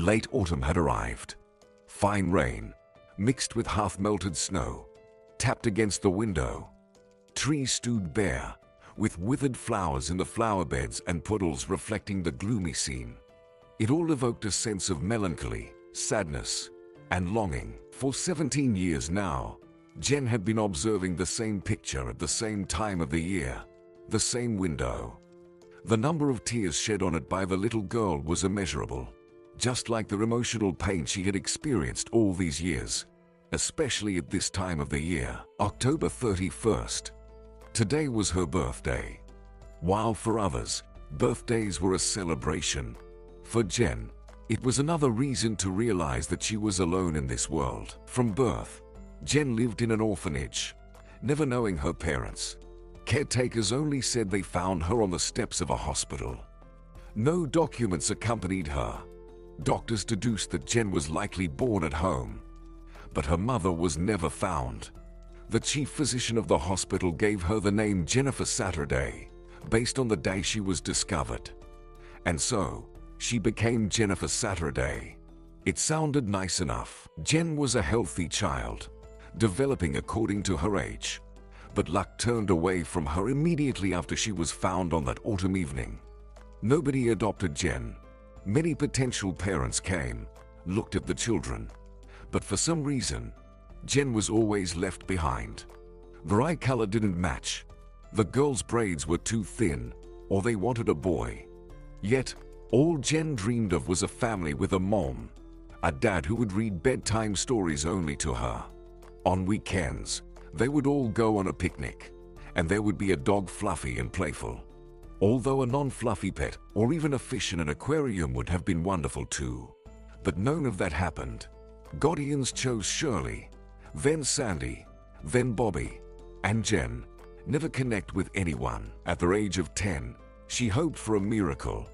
Late autumn had arrived. Fine rain, mixed with half-melted snow, tapped against the window. Trees stood bare, with withered flowers in the flower beds and puddles reflecting the gloomy scene. It all evoked a sense of melancholy, sadness, and longing. For 17 years now, Jen had been observing the same picture at the same time of the year, the same window. The number of tears shed on it by the little girl was immeasurable, just like the emotional pain she had experienced all these years, especially at this time of the year. October 31st. Today was her birthday. While for others, birthdays were a celebration, for Jen, it was another reason to realize that she was alone in this world. From birth, Jen lived in an orphanage, never knowing her parents. Caretakers only said they found her on the steps of a hospital. No documents accompanied her. Doctors deduced that Jen was likely born at home, but her mother was never found. The chief physician of the hospital gave her the name Jennifer Saturday, based on the day she was discovered. And so, she became Jennifer Saturday. It sounded nice enough. Jen was a healthy child, developing according to her age. But luck turned away from her immediately after she was found on that autumn evening. Nobody adopted Jen. Many potential parents came, looked at the children, but for some reason, Jen was always left behind. Her eye color didn't match. The girl's braids were too thin, or they wanted a boy. Yet, all Jen dreamed of was a family with a mom, a dad who would read bedtime stories only to her. On weekends, they would all go on a picnic, and there would be a dog fluffy and playful. Although a non-fluffy pet, or even a fish in an aquarium would have been wonderful too. But none of that happened. Guardians chose Shirley, then Sandy, then Bobby, and Jen never connect with anyone. At the age of 10, she hoped for a miracle.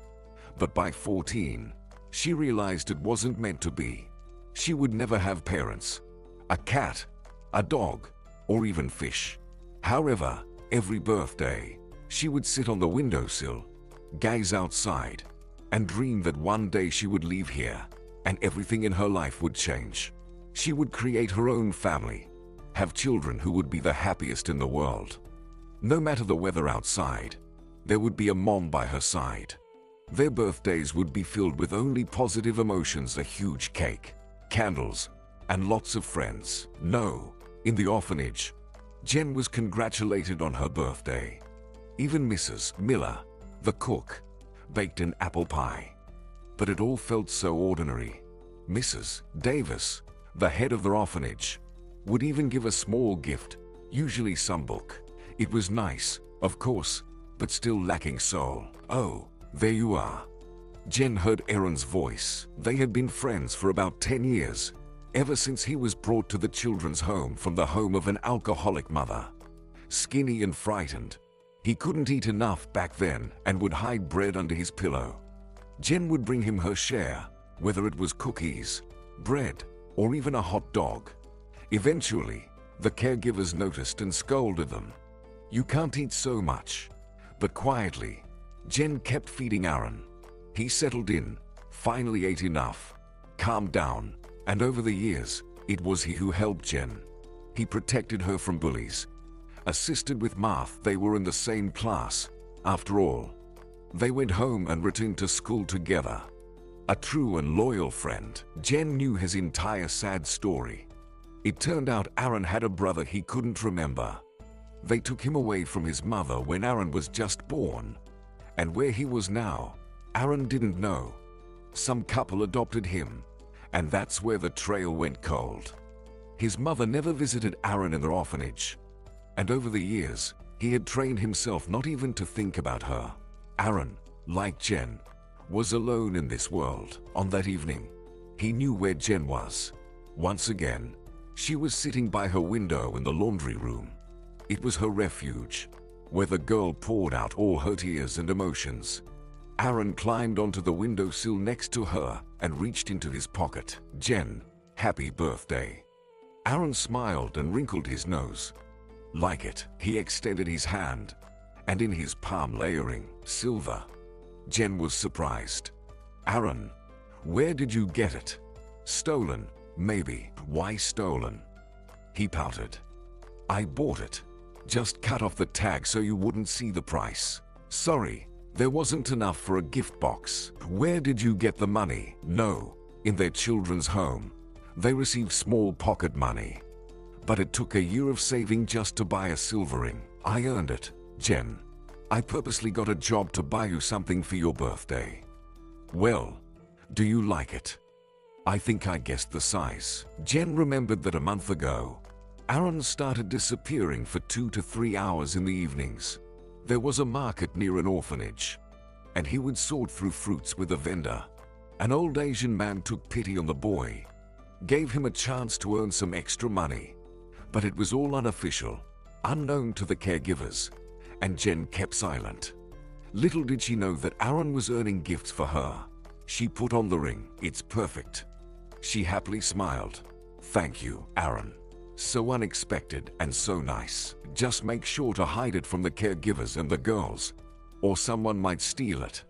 But by 14, she realized it wasn't meant to be. She would never have parents, a cat, a dog, or even fish. However, every birthday, she would sit on the windowsill, gaze outside, and dream that one day she would leave here, and everything in her life would change. She would create her own family, have children who would be the happiest in the world. No matter the weather outside, there would be a mom by her side. Their birthdays would be filled with only positive emotions, a huge cake, candles, and lots of friends. No, in the orphanage, Jen was congratulated on her birthday. Even Mrs. Miller, the cook, baked an apple pie. But it all felt so ordinary. Mrs. Davis, the head of the orphanage, would even give a small gift, usually some book. It was nice, of course, but still lacking soul. Oh, there you are. Jen heard Aaron's voice. They had been friends for about 10 years, ever since he was brought to the children's home from the home of an alcoholic mother. Skinny and frightened, he couldn't eat enough back then and would hide bread under his pillow. Jen would bring him her share, whether it was cookies, bread, or even a hot dog. Eventually, the caregivers noticed and scolded them. "You can't eat so much." But quietly, Jen kept feeding Aaron. He settled in, finally ate enough, calmed down, and over the years, it was he who helped Jen. He protected her from bullies, assisted with math. They were in the same class, after all. They went home and returned to school together. A true and loyal friend. Jen knew his entire sad story. It turned out Aaron had a brother he couldn't remember. They took him away from his mother when Aaron was just born. And where he was now, Aaron didn't know. Some couple adopted him, and that's where the trail went cold. His mother never visited Aaron in the orphanage. And over the years, he had trained himself not even to think about her. Aaron, like Jen, was alone in this world. On that evening, he knew where Jen was. Once again, she was sitting by her window in the laundry room. It was her refuge, where the girl poured out all her tears and emotions. Aaron climbed onto the windowsill next to her and reached into his pocket. "Jen, happy birthday." Aaron smiled and wrinkled his nose. "Like it." He extended his hand, and in his palm layering silver. Jen was surprised. "Aaron, Where did you get it? Stolen, maybe. Why stolen? He pouted. I bought it. Just cut off the tag so you wouldn't see the price. Sorry, there wasn't enough for a gift box. Where did you get the money? No, in their children's home. They received small pocket money. But it took a year of saving just to buy a silver ring. I earned it, Jen. I purposely got a job to buy you something for your birthday. Well, do you like it? I think I guessed the size. Jen remembered that a month ago, Aaron started disappearing for 2 to 3 hours in the evenings. There was a market near an orphanage, and he would sort through fruits with a vendor. An old Asian man took pity on the boy, gave him a chance to earn some extra money. But it was all unofficial, unknown to the caregivers, and Jen kept silent. Little did she know that Aaron was earning gifts for her. She put on the ring. It's perfect. She happily smiled. Thank you, Aaron. So unexpected and so nice. Just make sure to hide it from the caregivers and the girls, or someone might steal it,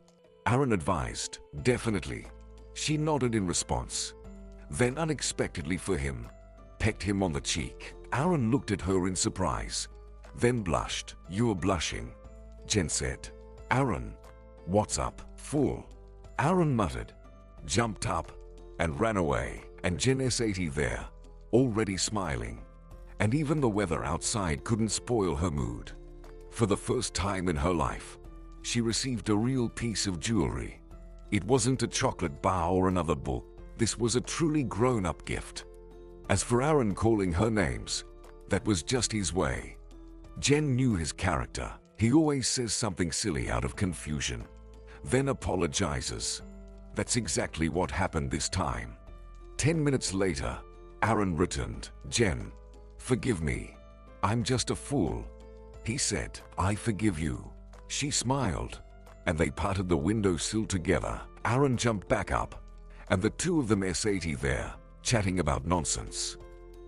Aaron advised. Definitely. She nodded in response. Then unexpectedly for him, pecked him on the cheek. Aaron looked at her in surprise, then blushed. You're blushing, Jen said. Aaron, what's up, fool? Aaron muttered, jumped up, and ran away. And Jen sat there, already smiling. And even the weather outside couldn't spoil her mood. For the first time in her life, she received a real piece of jewelry. It wasn't a chocolate bar or another book. This was a truly grown-up gift. As for Aaron calling her names, that was just his way. Jen knew his character. He always says something silly out of confusion, then apologizes. That's exactly what happened this time. 10 minutes later, Aaron returned. Jen, forgive me. I'm just a fool, he said. I forgive you. She smiled, and they parted the windowsill together. Aaron jumped back up, and the two of them sat there, chatting about nonsense.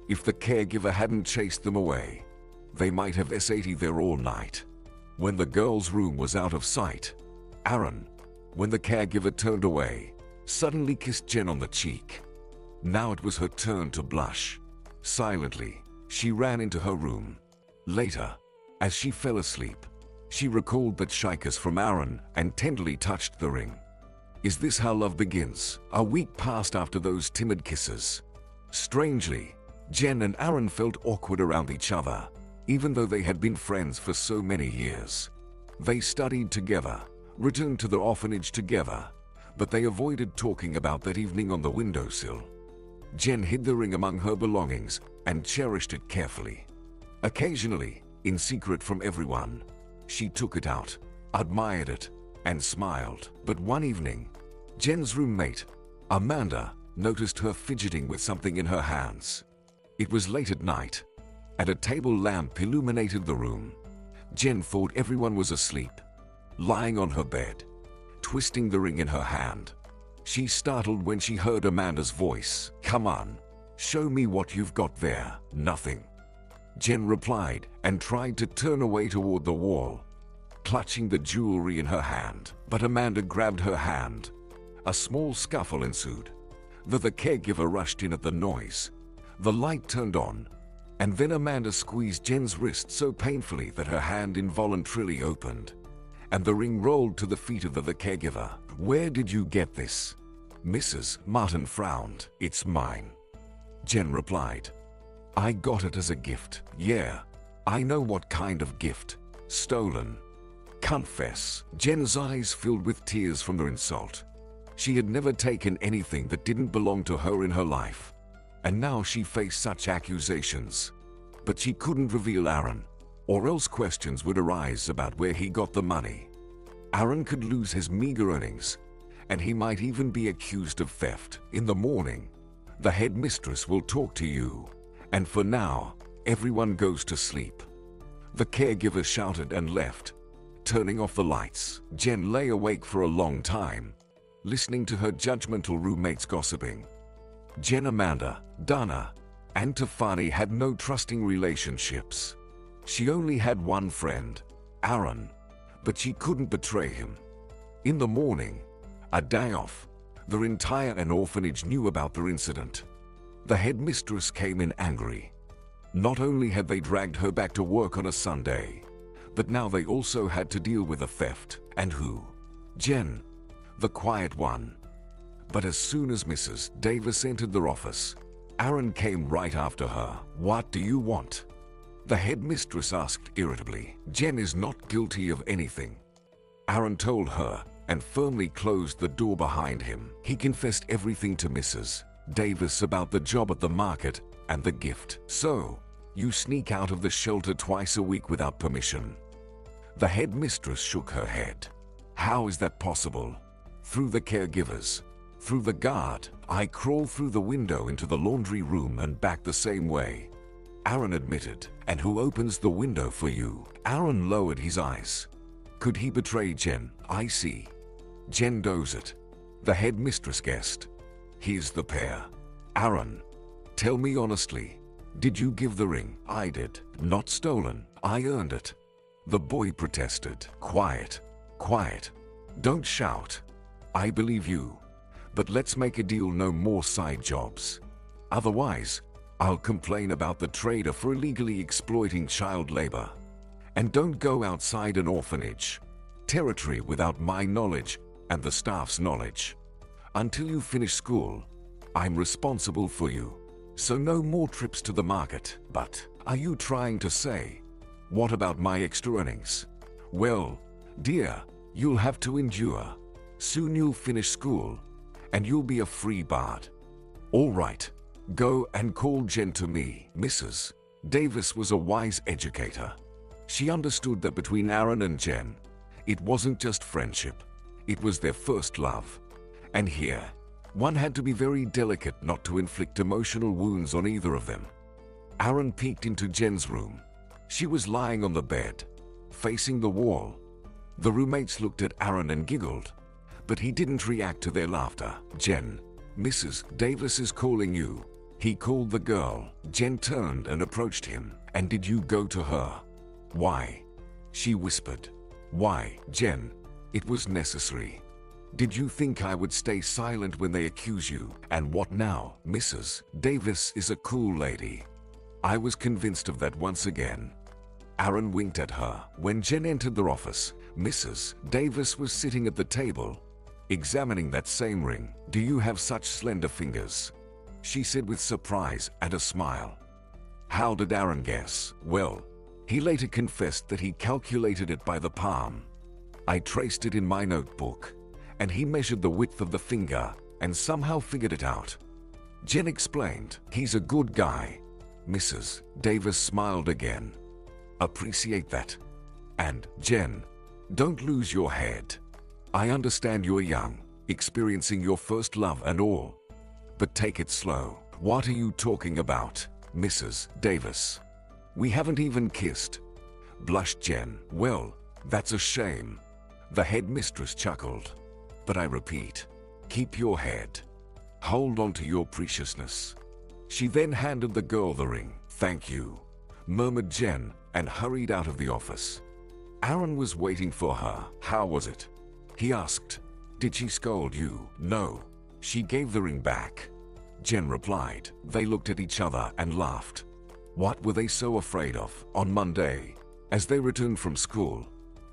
If the caregiver hadn't chased them away, they might have sat there all night. When the girl's room was out of sight, Aaron, when the caregiver turned away, suddenly kissed Jen on the cheek. Now it was her turn to blush. Silently, she ran into her room. Later, as she fell asleep, she recalled that shy kiss from Aaron and tenderly touched the ring. Is this how love begins? A week passed after those timid kisses. Strangely, Jen and Aaron felt awkward around each other, even though they had been friends for so many years. They studied together, returned to the orphanage together, but they avoided talking about that evening on the windowsill. Jen hid the ring among her belongings and cherished it carefully. Occasionally, in secret from everyone, she took it out, admired it, and smiled. But one evening, Jen's roommate, Amanda, noticed her fidgeting with something in her hands. It was late at night, and a table lamp illuminated the room. Jen thought everyone was asleep, lying on her bed, twisting the ring in her hand. She startled when she heard Amanda's voice. Come on, show me what you've got there. Nothing, Jen replied and tried to turn away toward the wall, clutching the jewelry in her hand. But Amanda grabbed her hand. A small scuffle ensued. The caregiver rushed in at the noise. The light turned on, and then Amanda squeezed Jen's wrist so painfully that her hand involuntarily opened, and the ring rolled to the feet of the caregiver. Where did you get this? Mrs. Martin frowned. It's mine, Jen replied. I got it as a gift. Yeah, I know what kind of gift. Stolen. Confess. Jen's eyes filled with tears from the insult. She had never taken anything that didn't belong to her in her life, and now she faced such accusations. But she couldn't reveal Aaron, or else questions would arise about where he got the money. Aaron could lose his meager earnings, and he might even be accused of theft. In the morning, the headmistress will talk to you, and for now, everyone goes to sleep. The caregiver shouted and left, turning off the lights. Jen lay awake for a long time, listening to her judgmental roommates gossiping. Jen, Amanda, Dana, and Tiffany had no trusting relationships. She only had one friend, Aaron, but she couldn't betray him. In the morning, a day off, The entire orphanage knew about the incident. The headmistress came in angry. Not only had they dragged her back to work on a Sunday, but now they also had to deal with a theft. And who? Jen, the quiet one. But as soon as Mrs. Davis entered the office, Aaron came right after her. "What do you want?" the headmistress asked irritably. "Jen is not guilty of anything," Aaron told her, and firmly closed the door behind him. He confessed everything to Mrs. Davis about the job at the market and the gift. "So, you sneak out of the shelter twice a week without permission?" The headmistress shook her head. "How is that possible?" "Through the caregivers. Through the guard. I crawl through the window into the laundry room and back the same way," Aaron admitted. "And who opens the window for you?" Aaron lowered his eyes. Could he betray Jen? "I see. Jen does it," the headmistress guessed. "Here's the pair." "Aaron, tell me honestly, did you give the ring?" "I did." "Not stolen. I earned it," the boy protested. "Quiet. Quiet. Don't shout. I believe you. But let's make a deal, no more side jobs. Otherwise, I'll complain about the trader for illegally exploiting child labor. And don't go outside an orphanage territory without my knowledge and the staff's knowledge. Until you finish school, I'm responsible for you. So no more trips to the market." "But are you trying to say, what about my extra earnings?" "Well, dear, you'll have to endure. Soon you'll finish school, and you'll be a free bird." "All right, go and call Jen to me." Mrs. Davis was a wise educator. She understood that between Aaron and Jen, it wasn't just friendship, it was their first love. And here, one had to be very delicate not to inflict emotional wounds on either of them. Aaron peeked into Jen's room. She was lying on the bed, facing the wall. The roommates looked at Aaron and giggled, but he didn't react to their laughter. "Jen, Mrs. Davis is calling you," he called the girl. Jen turned and approached him. "And did you go to her?" "Why?" she whispered. "Why, Jen? It was necessary. Did you think I would stay silent when they accuse you? And what now?" "Mrs. Davis is a cool lady. I was convinced of that once again." Aaron winked at her. When Jen entered the office, Mrs. Davis was sitting at the table, examining that same ring. "Do you have such slender fingers?" she said with surprise and a smile. How did Aaron guess? Well, he later confessed that he calculated it by the palm. "I traced it in my notebook, and he measured the width of the finger and somehow figured it out." Jen explained. "He's a good guy." Mrs. Davis smiled again. "Appreciate that. And, Jen, don't lose your head. I understand you're young, experiencing your first love and all. But take it slow." "What are you talking about, Mrs. Davis? We haven't even kissed," blushed Jen. "Well, that's a shame," the headmistress chuckled. "But I repeat, keep your head. Hold on to your preciousness." She then handed the girl the ring. "Thank you," murmured Jen, and hurried out of the office. Aaron was waiting for her. "How was it?" he asked. "Did she scold you?" "No. She gave the ring back," Jen replied. They looked at each other and laughed. What were they so afraid of? On Monday, as they returned from school,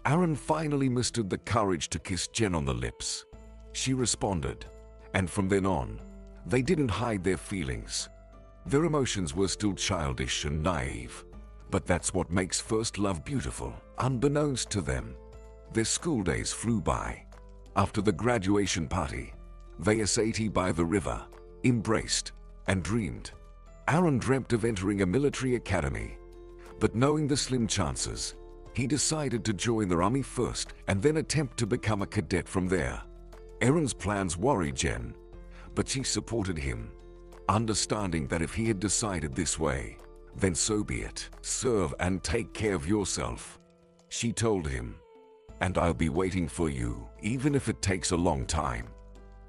Aaron finally mustered the courage to kiss Jen on the lips. She responded, and from then on, they didn't hide their feelings. Their emotions were still childish and naive, but that's what makes first love beautiful. Unbeknownst to them, their school days flew by. After the graduation party, they sat by the river, embraced, and dreamed. Aaron dreamt of entering a military academy, but knowing the slim chances, he decided to join the army first and then attempt to become a cadet from there. Aaron's plans worried Jen, but she supported him, understanding that if he had decided this way, then so be it. "Serve and take care of yourself," she told him. "And I'll be waiting for you, even if it takes a long time,"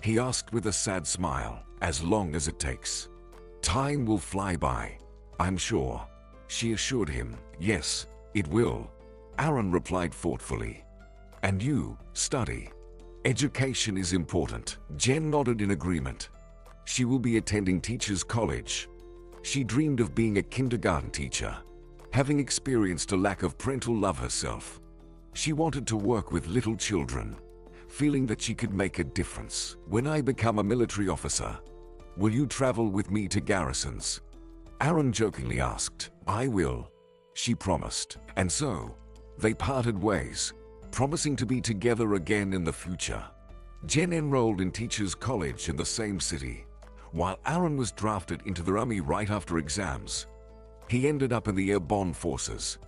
he asked with a sad smile. "As long as it takes. Time will fly by, I'm sure," she assured him. "Yes, it will," Aaron replied thoughtfully. "And you, study. Education is important. Jen nodded in agreement. She will be attending teachers' college. She dreamed of being a kindergarten teacher, having experienced a lack of parental love herself. She wanted to work with little children, feeling that she could make a difference. When I become a military officer, will you travel with me to garrisons? Aaron jokingly asked. I will, she promised. And so, they parted ways, promising to be together again in the future. Jen enrolled in teachers' college in the same city, while Aaron was drafted into the army right after exams. He ended up in the airborne forces,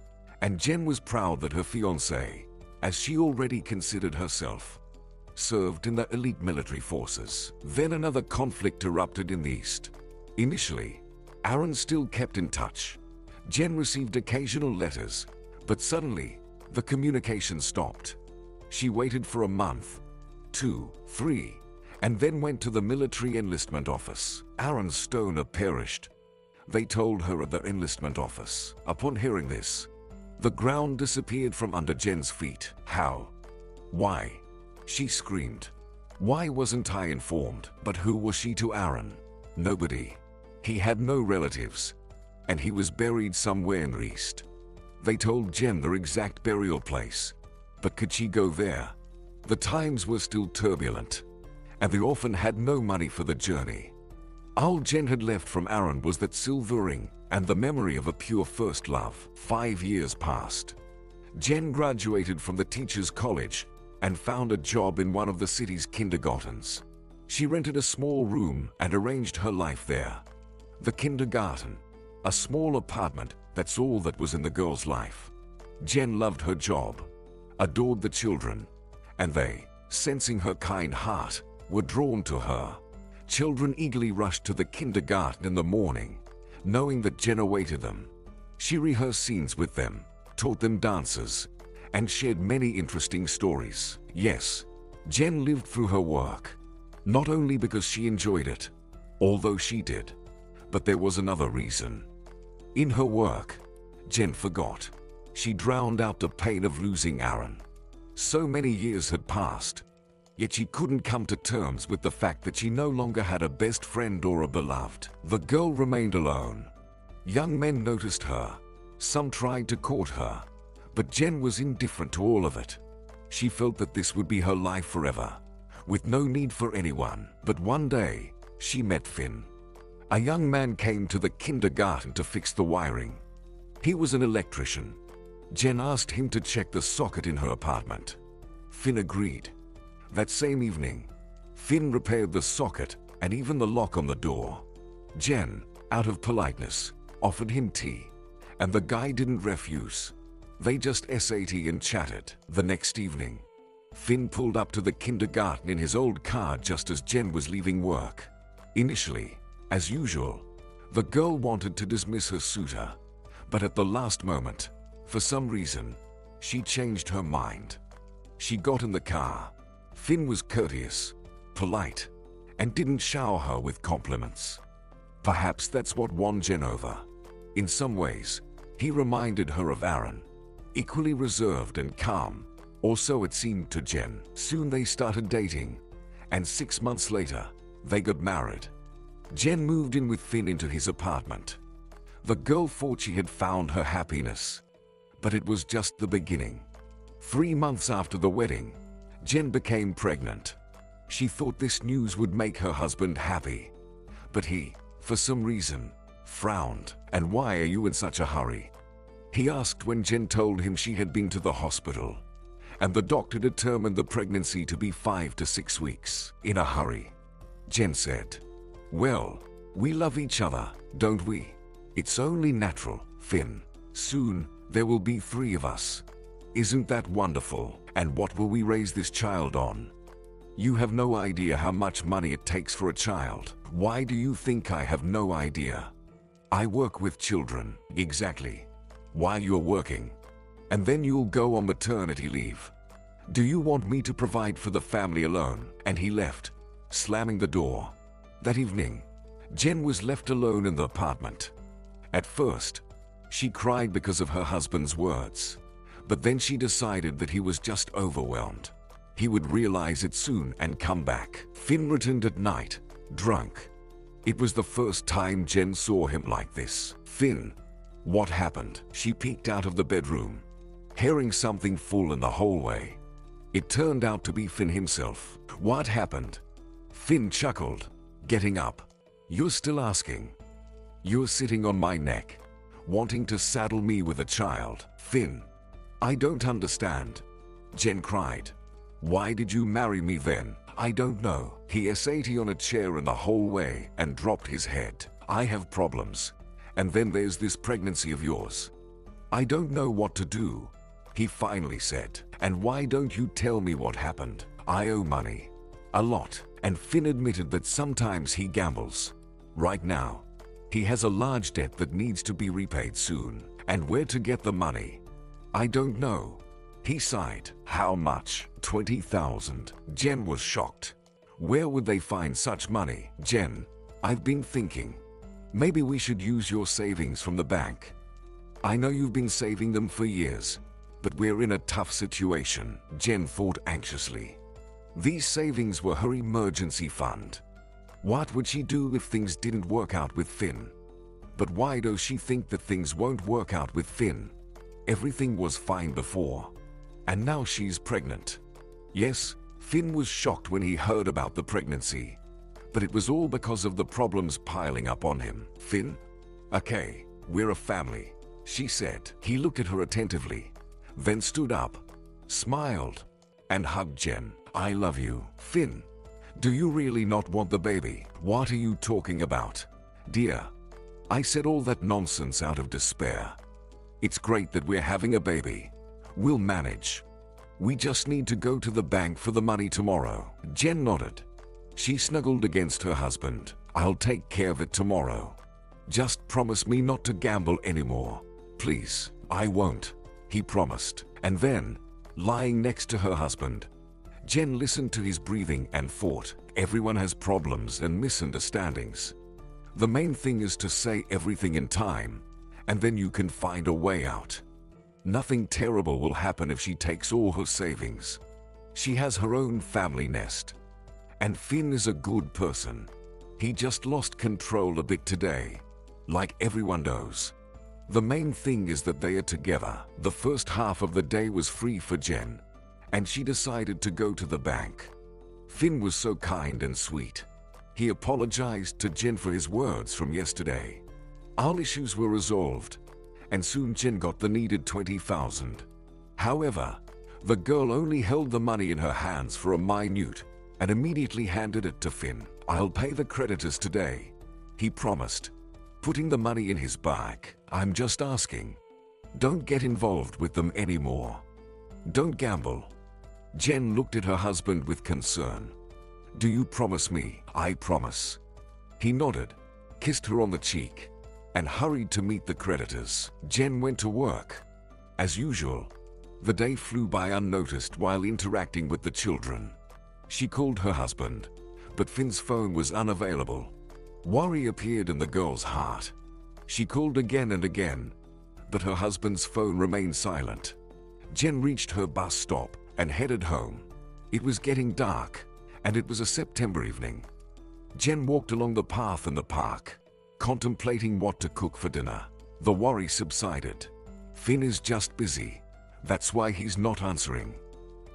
and Jen was proud that her fiancé, as she already considered herself, served in the elite military forces. Then another conflict erupted in the East. Initially, Aaron still kept in touch. Jen received occasional letters, but suddenly, the communication stopped. She waited for a month, 2, 3, and then went to the military enlistment office. Aaron's stoner perished, they told her at the enlistment office. Upon hearing this, the ground disappeared from under Jen's feet. How? Why? She screamed. Why wasn't I informed? But who was she to Aaron? Nobody. He had no relatives, and he was buried somewhere in the East. They told Jen their exact burial place, but could she go there? The times were still turbulent, and the orphan had no money for the journey. All Jen had left from Aaron was that silver ring and the memory of a pure first love. 5 years passed. Jen graduated from the teachers' college and found a job in one of the city's kindergartens. She rented a small room and arranged her life there. The kindergarten, a small apartment, that's all that was in the girl's life. Jen loved her job, adored the children, and they, sensing her kind heart, were drawn to her. Children eagerly rushed to the kindergarten in the morning, knowing that Jen awaited them. She rehearsed scenes with them, taught them dances, and shared many interesting stories. Yes, Jen lived through her work, not only because she enjoyed it, although she did, but there was another reason. In her work, Jen forgot. She drowned out the pain of losing Aaron. So many years had passed, yet she couldn't come to terms with the fact that she no longer had a best friend or a beloved. The girl remained alone. Young men noticed her. Some tried to court her, but Jen was indifferent to all of it. She felt that this would be her life forever, with no need for anyone. But one day, she met Finn. A young man came to the kindergarten to fix the wiring. He was an electrician. Jen asked him to check the socket in her apartment. Finn agreed. That same evening, Finn repaired the socket and even the lock on the door. Jen, out of politeness, offered him tea, and the guy didn't refuse. They just sat and chatted. The next evening, Finn pulled up to the kindergarten in his old car just as Jen was leaving work. Initially, as usual, the girl wanted to dismiss her suitor, but at the last moment, for some reason, she changed her mind. She got in the car. Finn was courteous, polite, and didn't shower her with compliments. Perhaps that's what won Jen over. In some ways, he reminded her of Aaron, equally reserved and calm, or so it seemed to Jen. Soon they started dating, and 6 months later, they got married. Jen moved in with Finn into his apartment. The girl thought she had found her happiness, but it was just the beginning. 3 months after the wedding, Jen became pregnant. She thought this news would make her husband happy, but he, for some reason, frowned. And why are you in such a hurry? He asked when Jen told him she had been to the hospital, and the doctor determined the pregnancy to be 5 to 6 weeks. In a hurry, Jen said, "Well, we love each other, don't we? It's only natural, Finn. Soon, there will be 3 of us. Isn't that wonderful? And what will we raise this child on? You have no idea how much money it takes for a child." Why do you think I have no idea? I work with children. Exactly. While you're working. And then you'll go on maternity leave. Do you want me to provide for the family alone? And he left, slamming the door. That evening, Jen was left alone in the apartment. At first, she cried because of her husband's words, but then she decided that he was just overwhelmed. He would realize it soon and come back. Finn returned at night, drunk. It was the first time Jen saw him like this. "Finn, what happened?" She peeked out of the bedroom, hearing something fall in the hallway. It turned out to be Finn himself. "What happened?" Finn chuckled, getting up. "You're still asking? You're sitting on my neck, wanting to saddle me with a child." "Finn, I don't understand." Jen cried. "Why did you marry me then?" "I don't know." He sat on a chair in the hallway and dropped his head. "I have problems. And then there's this pregnancy of yours. I don't know what to do," he finally said. "And why don't you tell me what happened?" "I owe money. A lot." And Finn admitted that sometimes he gambles. Right now, he has a large debt that needs to be repaid soon. And where to get the money? "I don't know." He sighed. "How much?" 20,000. Jen was shocked. Where would they find such money? "Jen, I've been thinking. Maybe we should use your savings from the bank. I know you've been saving them for years, but we're in a tough situation." Jen thought anxiously. These savings were her emergency fund. What would she do if things didn't work out with Finn? But why does she think that things won't work out with Finn? Everything was fine before, and now she's pregnant. Yes, Finn was shocked when he heard about the pregnancy, but it was all because of the problems piling up on him. "Finn, okay, we're a family," she said. He looked at her attentively, then stood up, smiled, and hugged Jen. "I love you." "Finn, do you really not want the baby?" "What are you talking about, dear?" I said all that nonsense out of despair. "It's great that we're having a baby. We'll manage. We just need to go to the bank for the money tomorrow." Jen nodded. She snuggled against her husband. "I'll take care of it tomorrow. Just promise me not to gamble anymore. Please." "I won't," he promised. And then, lying next to her husband, Jen listened to his breathing and thought, everyone has problems and misunderstandings. The main thing is to say everything in time, and then you can find a way out. Nothing terrible will happen if she takes all her savings. She has her own family nest. And Finn is a good person. He just lost control a bit today, like everyone does. The main thing is that they are together. The first half of the day was free for Jen, and she decided to go to the bank. Finn was so kind and sweet. He apologized to Jen for his words from yesterday. All issues were resolved, and soon Jen got the needed 20,000. However, the girl only held the money in her hands for a minute and immediately handed it to Finn. "I'll pay the creditors today," he promised, putting the money in his bag. "I'm just asking. Don't get involved with them anymore. Don't gamble." Jen looked at her husband with concern. "Do you promise me?" "I promise." He nodded, kissed her on the cheek, and hurried to meet the creditors. Jen went to work. As usual, the day flew by unnoticed while interacting with the children. She called her husband, but Finn's phone was unavailable. Worry appeared in the girl's heart. She called again and again, but her husband's phone remained silent. Jen reached her bus stop and headed home. It was getting dark, and it was a September evening. Jen walked along the path in the park, contemplating what to cook for dinner. The worry subsided. Finn is just busy. That's why he's not answering.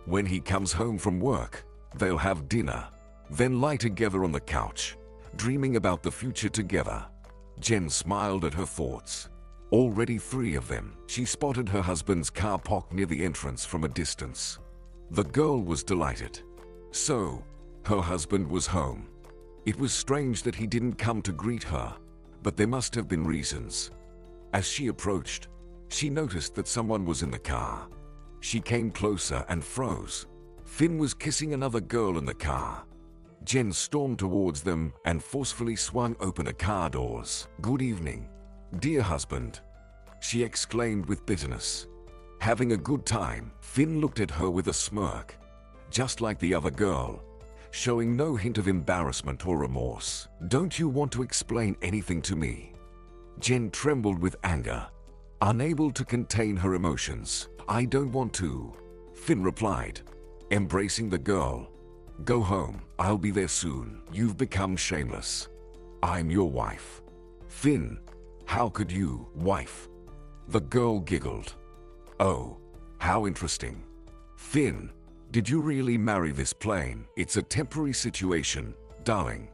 When he comes home from work, they'll have dinner, then lie together on the couch, dreaming about the future together. Jen smiled at her thoughts. Already 3 of them. She spotted her husband's car parked near the entrance from a distance. The girl was delighted. So, her husband was home. It was strange that he didn't come to greet her, but there must have been reasons. As she approached, she noticed that someone was in the car. She came closer and froze. Finn was kissing another girl in the car. Jen stormed towards them and forcefully swung open the car doors. "Good evening, dear husband," she exclaimed with bitterness. "Having a good time?" Finn looked at her with a smirk, just like the other girl, showing no hint of embarrassment or remorse. "Don't you want to explain anything to me?" Jen trembled with anger, unable to contain her emotions. "I don't want to," Finn replied. embracing the girl. "Go home, I'll be there soon. You've become shameless. I'm your wife." "Finn, how could you, wife?" The girl giggled. "Oh, how interesting. Finn, did you really marry this plane? It's a temporary situation, darling.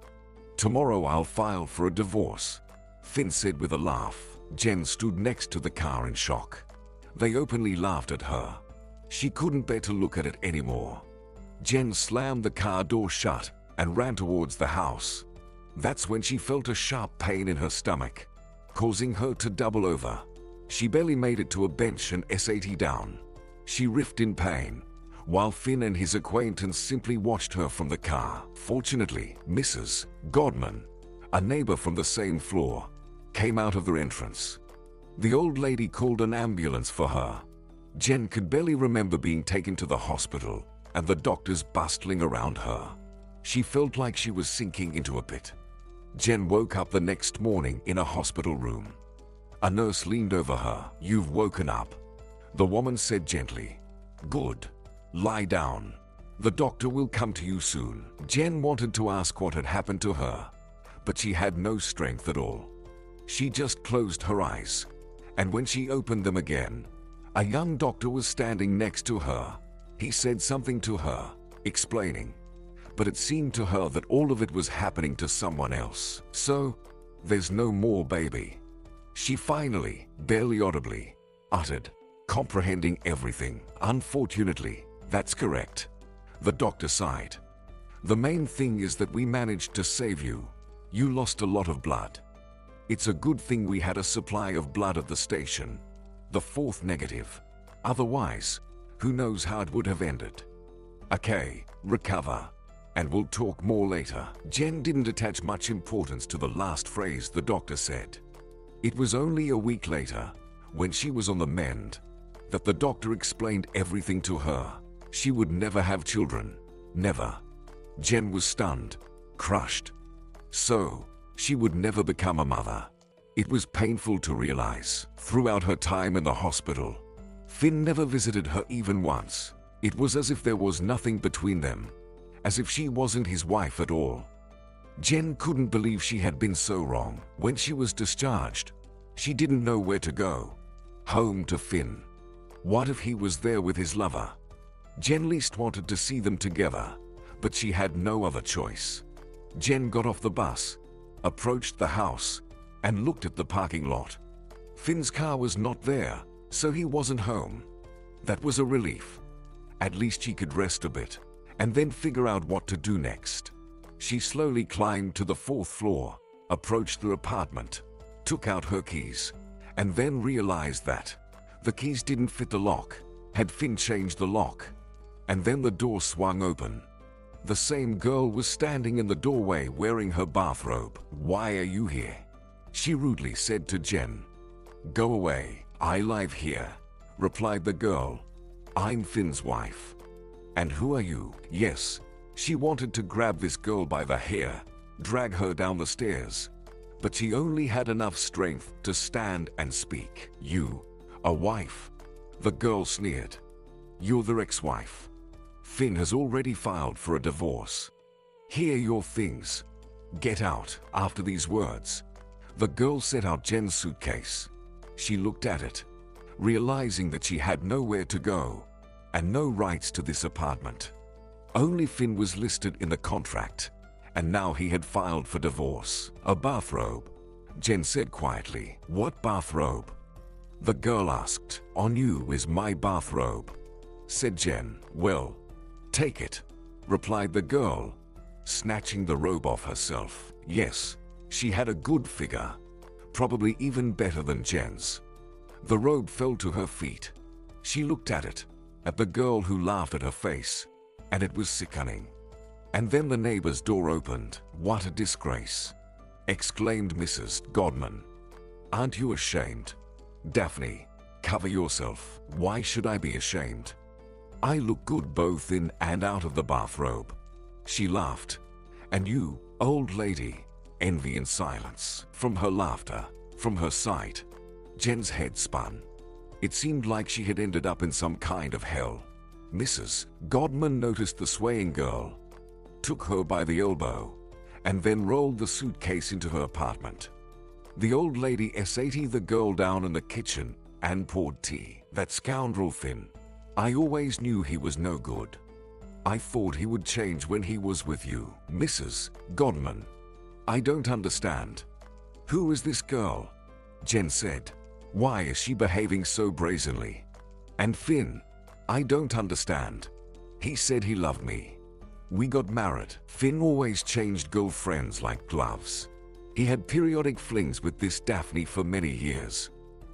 Tomorrow I'll file for a divorce," Finn said with a laugh. Jen stood next to the car in shock. They openly laughed at her. She couldn't bear to look at it anymore. Jen slammed the car door shut and ran towards the house. That's when she felt a sharp pain in her stomach, causing her to double over. She barely made it to a bench and sat down. She writhed in pain, while Finn and his acquaintance simply watched her from the car. Fortunately, Mrs. Godman, a neighbor from the same floor, came out of their entrance. The old lady called an ambulance for her. Jen could barely remember being taken to the hospital and the doctors bustling around her. She felt like she was sinking into a pit. Jen woke up the next morning in a hospital room. A nurse leaned over her. "You've woken up," the woman said gently. "Good. Lie down. The doctor will come to you soon." Jen wanted to ask what had happened to her, but she had no strength at all. She just closed her eyes, and when she opened them again, a young doctor was standing next to her. He said something to her, explaining, but it seemed to her that all of it was happening to someone else. "So, there's no more baby," she finally, barely audibly, uttered, comprehending everything. "Unfortunately, that's correct," the doctor sighed. "The main thing is that we managed to save you. You lost a lot of blood. It's a good thing we had a supply of blood at the station. The fourth negative. Otherwise, who knows how it would have ended. Okay, recover, and we'll talk more later." Jen didn't attach much importance to the last phrase the doctor said. It was only a week later, when she was on the mend, that the doctor explained everything to her. She would never have children. Never. Jen was stunned, crushed. So, she would never become a mother. It was painful to realize. Throughout her time in the hospital, Finn never visited her even once. It was as if there was nothing between them, as if she wasn't his wife at all. Jen couldn't believe she had been so wrong. When she was discharged, she didn't know where to go. Home to Finn. What if he was there with his lover? Jen least wanted to see them together, but she had no other choice. Jen got off the bus, approached the house, and looked at the parking lot. Finn's car was not there, so he wasn't home. That was a relief. At least she could rest a bit, and then figure out what to do next. She slowly climbed to the 4th floor, approached the apartment, took out her keys, and then realized that the keys didn't fit the lock. Had Finn changed the lock? And then the door swung open. The same girl was standing in the doorway wearing her bathrobe. "Why are you here?" she rudely said to Jen. "Go away, I live here," replied the girl. "I'm Finn's wife." "And who are you?" Yes, she wanted to grab this girl by the hair, drag her down the stairs, but she only had enough strength to stand and speak. "You, a wife?" the girl sneered. "You're their ex-wife. Finn has already filed for a divorce. Here are your things. Get out." After these words, the girl set out Jen's suitcase. She looked at it, realizing that she had nowhere to go and no rights to this apartment. Only Finn was listed in the contract, and now he had filed for divorce. "A bathrobe," Jen said quietly. "What bathrobe?" the girl asked. "On you is my bathrobe," said Jen. "Well, take it," replied the girl, snatching the robe off herself. Yes, she had a good figure, probably even better than Jen's. The robe fell to her feet. She looked at it, at the girl who laughed at her face, and it was sickening. And then the neighbor's door opened. "What a disgrace," exclaimed Mrs. Godman. "Aren't you ashamed? Daphne, cover yourself." "Why should I be ashamed? I look good both in and out of the bathrobe," she laughed. "And you, old lady?" Envy in silence. From her laughter, from her sight, Jen's head spun. It seemed like she had ended up in some kind of hell. Mrs. Godman noticed the swaying girl, took her by the elbow, and then rolled the suitcase into her apartment. The old lady sat the girl down in the kitchen and poured tea. That scoundrel Finn. I always knew he was no good. I thought he would change when he was with you, Mrs. Godman. I don't understand. Who is this girl? Jen said. Why is she behaving so brazenly? And Finn, I don't understand. He said he loved me. We got married. Finn always changed girlfriends like gloves. He had periodic flings with this Daphne for many years.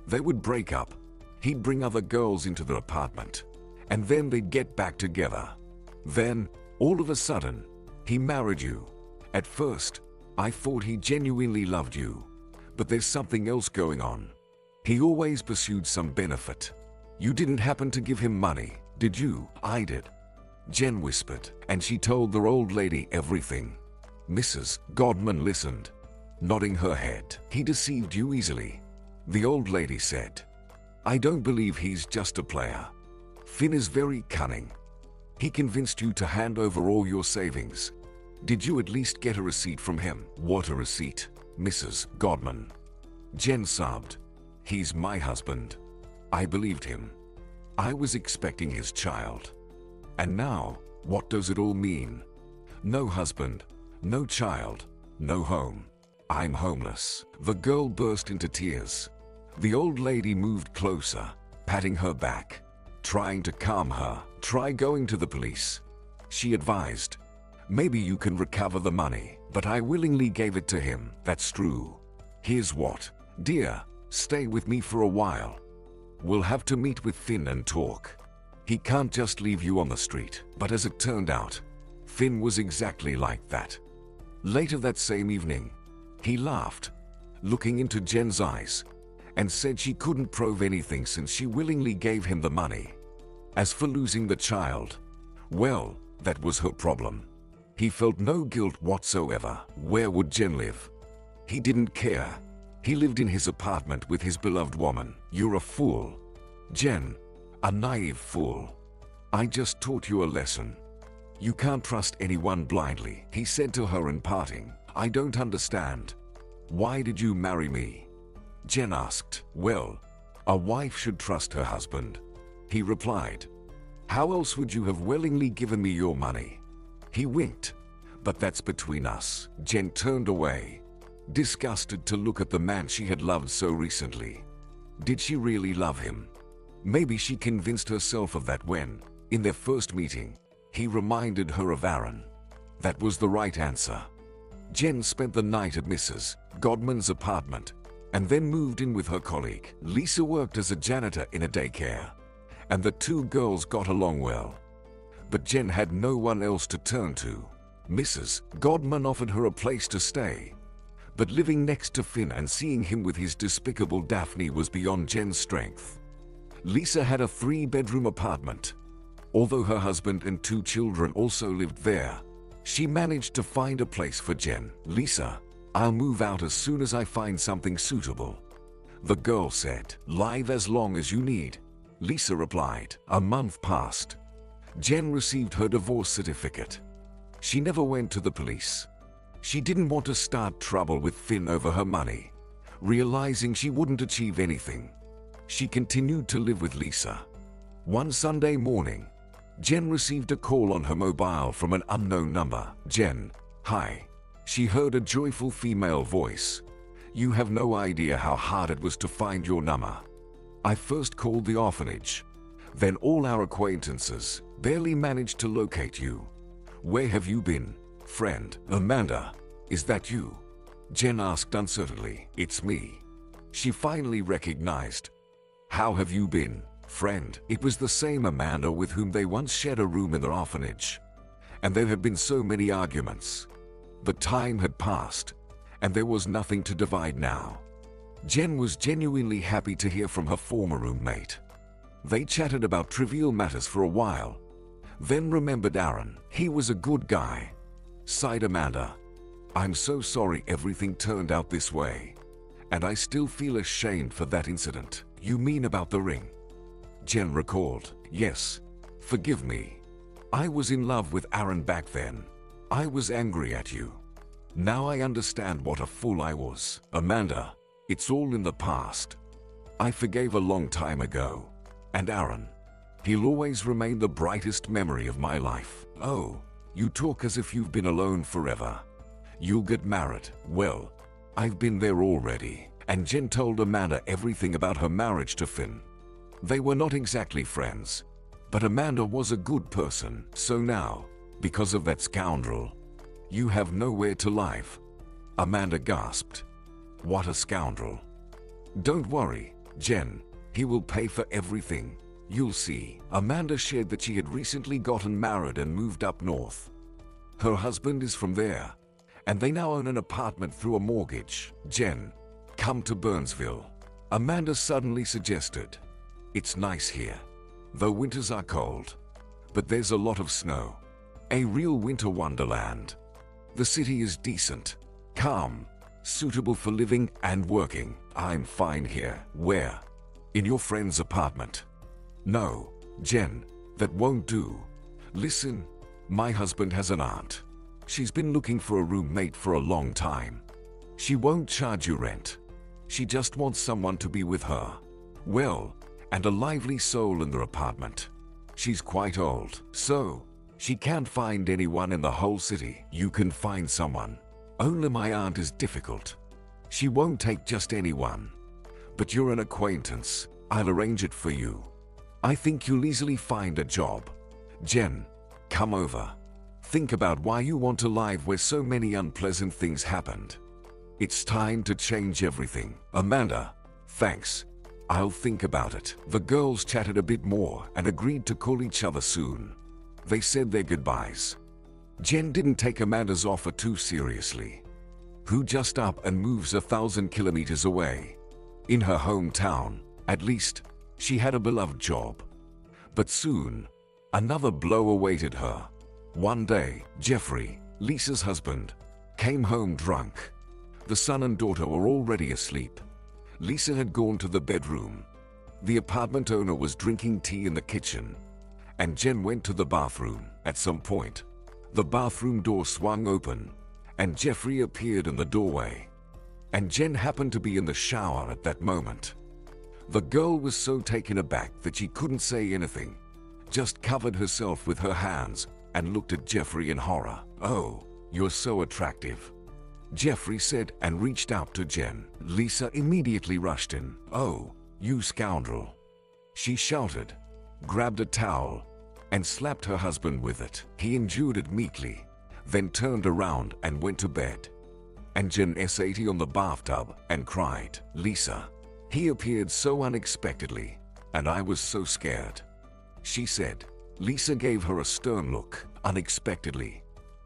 They would break up. He'd bring other girls into the apartment, and then they'd get back together. Then, all of a sudden, he married you. At first, I thought he genuinely loved you, but there's something else going on. He always pursued some benefit. You didn't happen to give him money, did you? I did. Jen whispered, and she told the old lady everything. Mrs. Godman listened, nodding her head. He deceived you easily, the old lady said. I don't believe he's just a player. Finn is very cunning. He convinced you to hand over all your savings. Did you at least get a receipt from him? What a receipt, Mrs. Godman. Jen sobbed. He's my husband. I believed him. I was expecting his child. And now, what does it all mean? No husband, no child, no home. I'm homeless. The girl burst into tears. The old lady moved closer, patting her back, trying to calm her. Try going to the police, she advised. Maybe you can recover the money, but I willingly gave it to him. That's true. Here's what, dear, stay with me for a while. We'll have to meet with Finn and talk. He can't just leave you on the street. But as it turned out, Finn was exactly like that. Later that same evening, he laughed, looking into Jen's eyes, and said she couldn't prove anything since she willingly gave him the money. As for losing the child, well, that was her problem. He felt no guilt whatsoever. Where would Jen live? He didn't care. He lived in his apartment with his beloved woman. You're a fool, Jen, a naive fool. I just taught you a lesson. You can't trust anyone blindly, he said to her in parting. I don't understand. Why did you marry me? Jen asked. Well, a wife should trust her husband, he replied. How else would you have willingly given me your money? He winked. But that's between us. Jen turned away, disgusted to look at the man she had loved so recently. Did she really love him? Maybe she convinced herself of that when, in their first meeting, he reminded her of Aaron. That was the right answer. Jen spent the night at Mrs. Godman's apartment and then moved in with her colleague. Lisa worked as a janitor in a daycare, and the two girls got along well. But Jen had no one else to turn to. Mrs. Godman offered her a place to stay, but living next to Finn and seeing him with his despicable Daphne was beyond Jen's strength. Lisa had a 3-bedroom apartment. Although her husband and 2 children also lived there, she managed to find a place for Jen. Lisa, I'll move out as soon as I find something suitable, the girl said. Live as long as you need, Lisa replied. A month passed. Jen received her divorce certificate. She never went to the police. She didn't want to start trouble with Finn over her money. Realizing she wouldn't achieve anything, she continued to live with Lisa. One Sunday morning, Jen received a call on her mobile from an unknown number. Jen, hi. She heard a joyful female voice. You have no idea how hard it was to find your number. I first called the orphanage, then all our acquaintances, barely managed to locate you. Where have you been, friend? Amanda, is that you? Jen asked uncertainly. It's me. She finally recognized. How have you been, friend? It was the same Amanda with whom they once shared a room in the orphanage, and there had been so many arguments. But time had passed, and there was nothing to divide now. Jen was genuinely happy to hear from her former roommate. They chatted about trivial matters for a while, then remembered Aaron. He was a good guy, sighed Amanda. I'm so sorry everything turned out this way, and I still feel ashamed for that incident. You mean about the ring? Jen recalled. Yes, Forgive me. I was in love with Aaron back then. I was angry at you. Now I understand what a fool I was. Amanda, it's all in the past. I forgave a long time ago. And Aaron, he'll always remain the brightest memory of my life. Oh, you talk as if you've been alone forever. You'll get married. Well, I've been there already. And Jen told Amanda everything about her marriage to Finn. They were not exactly friends, but Amanda was a good person. So now, because of that scoundrel, you have nowhere to live. Amanda gasped. What a scoundrel. Don't worry, Jen. He will pay for everything. You'll see. Amanda shared that she had recently gotten married and moved up north. Her husband is from there, and they now own an apartment through a mortgage. Jen, come to Burnsville. Amanda suddenly suggested. It's nice here, though winters are cold, but there's a lot of snow. A real winter wonderland. The city is decent, calm, suitable for living and working. I'm fine here. Where? In your friend's apartment. No, Jen, that won't do. Listen, my husband has an aunt. She's been looking for a roommate for a long time. She won't charge you rent. She just wants someone to be with her. Well, and a lively soul in their apartment. She's quite old, so she can't find anyone in the whole city. You can find someone. Only my aunt is difficult. She won't take just anyone. But you're an acquaintance. I'll arrange it for you. I think you'll easily find a job. Jen, come over. Think about why you want to live where so many unpleasant things happened. It's time to change everything. Amanda, thanks. I'll think about it. The girls chatted a bit more and agreed to call each other soon. They said their goodbyes. Jen didn't take Amanda's offer too seriously. Who just up and moves 1,000 kilometers away? In her hometown, at least, she had a beloved job. But soon, another blow awaited her. One day, Jeffrey, Lisa's husband, came home drunk. The son and daughter were already asleep. Lisa had gone to the bedroom. The apartment owner was drinking tea in the kitchen, and Jen went to the bathroom. At some point, the bathroom door swung open, and Jeffrey appeared in the doorway. And Jen happened to be in the shower at that moment. The girl was so taken aback that she couldn't say anything, just covered herself with her hands and looked at Jeffrey in horror. "Oh, you're so attractive," Jeffrey said and reached out to Jen. Lisa immediately rushed in. "Oh, you scoundrel," she shouted, grabbed a towel, and slapped her husband with it. He endured it meekly, then turned around and went to bed. And Jen sat on the bathtub and cried. "Lisa, he appeared so unexpectedly, and I was so scared," she said. Lisa gave her a stern look. "Unexpectedly?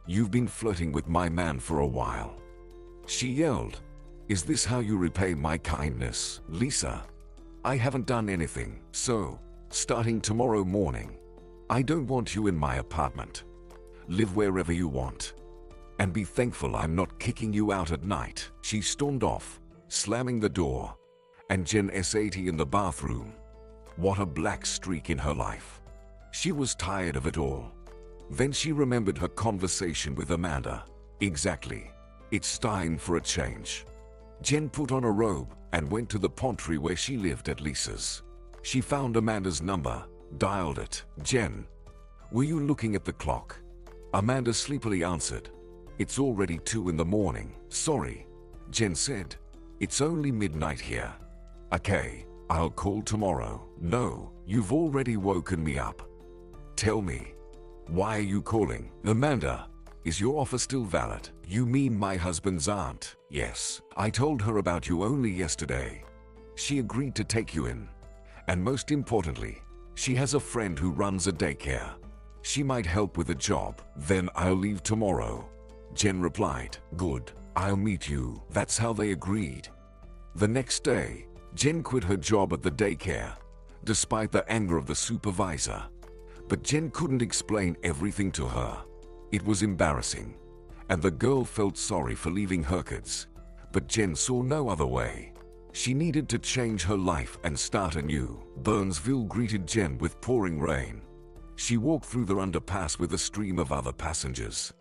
You've been flirting with my man for a while," she yelled. "Is this how you repay my kindness?" "Lisa, I haven't done anything, so, starting tomorrow morning, I don't want you in my apartment. Live wherever you want. And be thankful I'm not kicking you out at night." She stormed off, slamming the door, and Jen sat in the bathroom. What a black streak in her life. She was tired of it all. Then she remembered her conversation with Amanda. Exactly. It's time for a change. Jen put on a robe and went to the pantry where she lived at Lisa's. She found Amanda's number, dialed it. "Jen, were you looking at the clock?" Amanda sleepily answered. "It's already 2 in the morning." "Sorry," Jen said. "It's only midnight here." "Okay, I'll call tomorrow." "No, you've already woken me up. Tell me, why are you calling?" "Amanda, is your offer still valid?" "You mean my husband's aunt?" "Yes, I told her about you only yesterday. She agreed to take you in. And most importantly, she has a friend who runs a daycare. She might help with a job." "Then I'll leave tomorrow," Jen replied. "Good, I'll meet you." That's how they agreed. The next day, Jen quit her job at the daycare, despite the anger of the supervisor. But Jen couldn't explain everything to her. It was embarrassing, and the girl felt sorry for leaving her kids. But Jen saw no other way. She needed to change her life and start anew. Burnsville greeted Jen with pouring rain. She walked through the underpass with a stream of other passengers.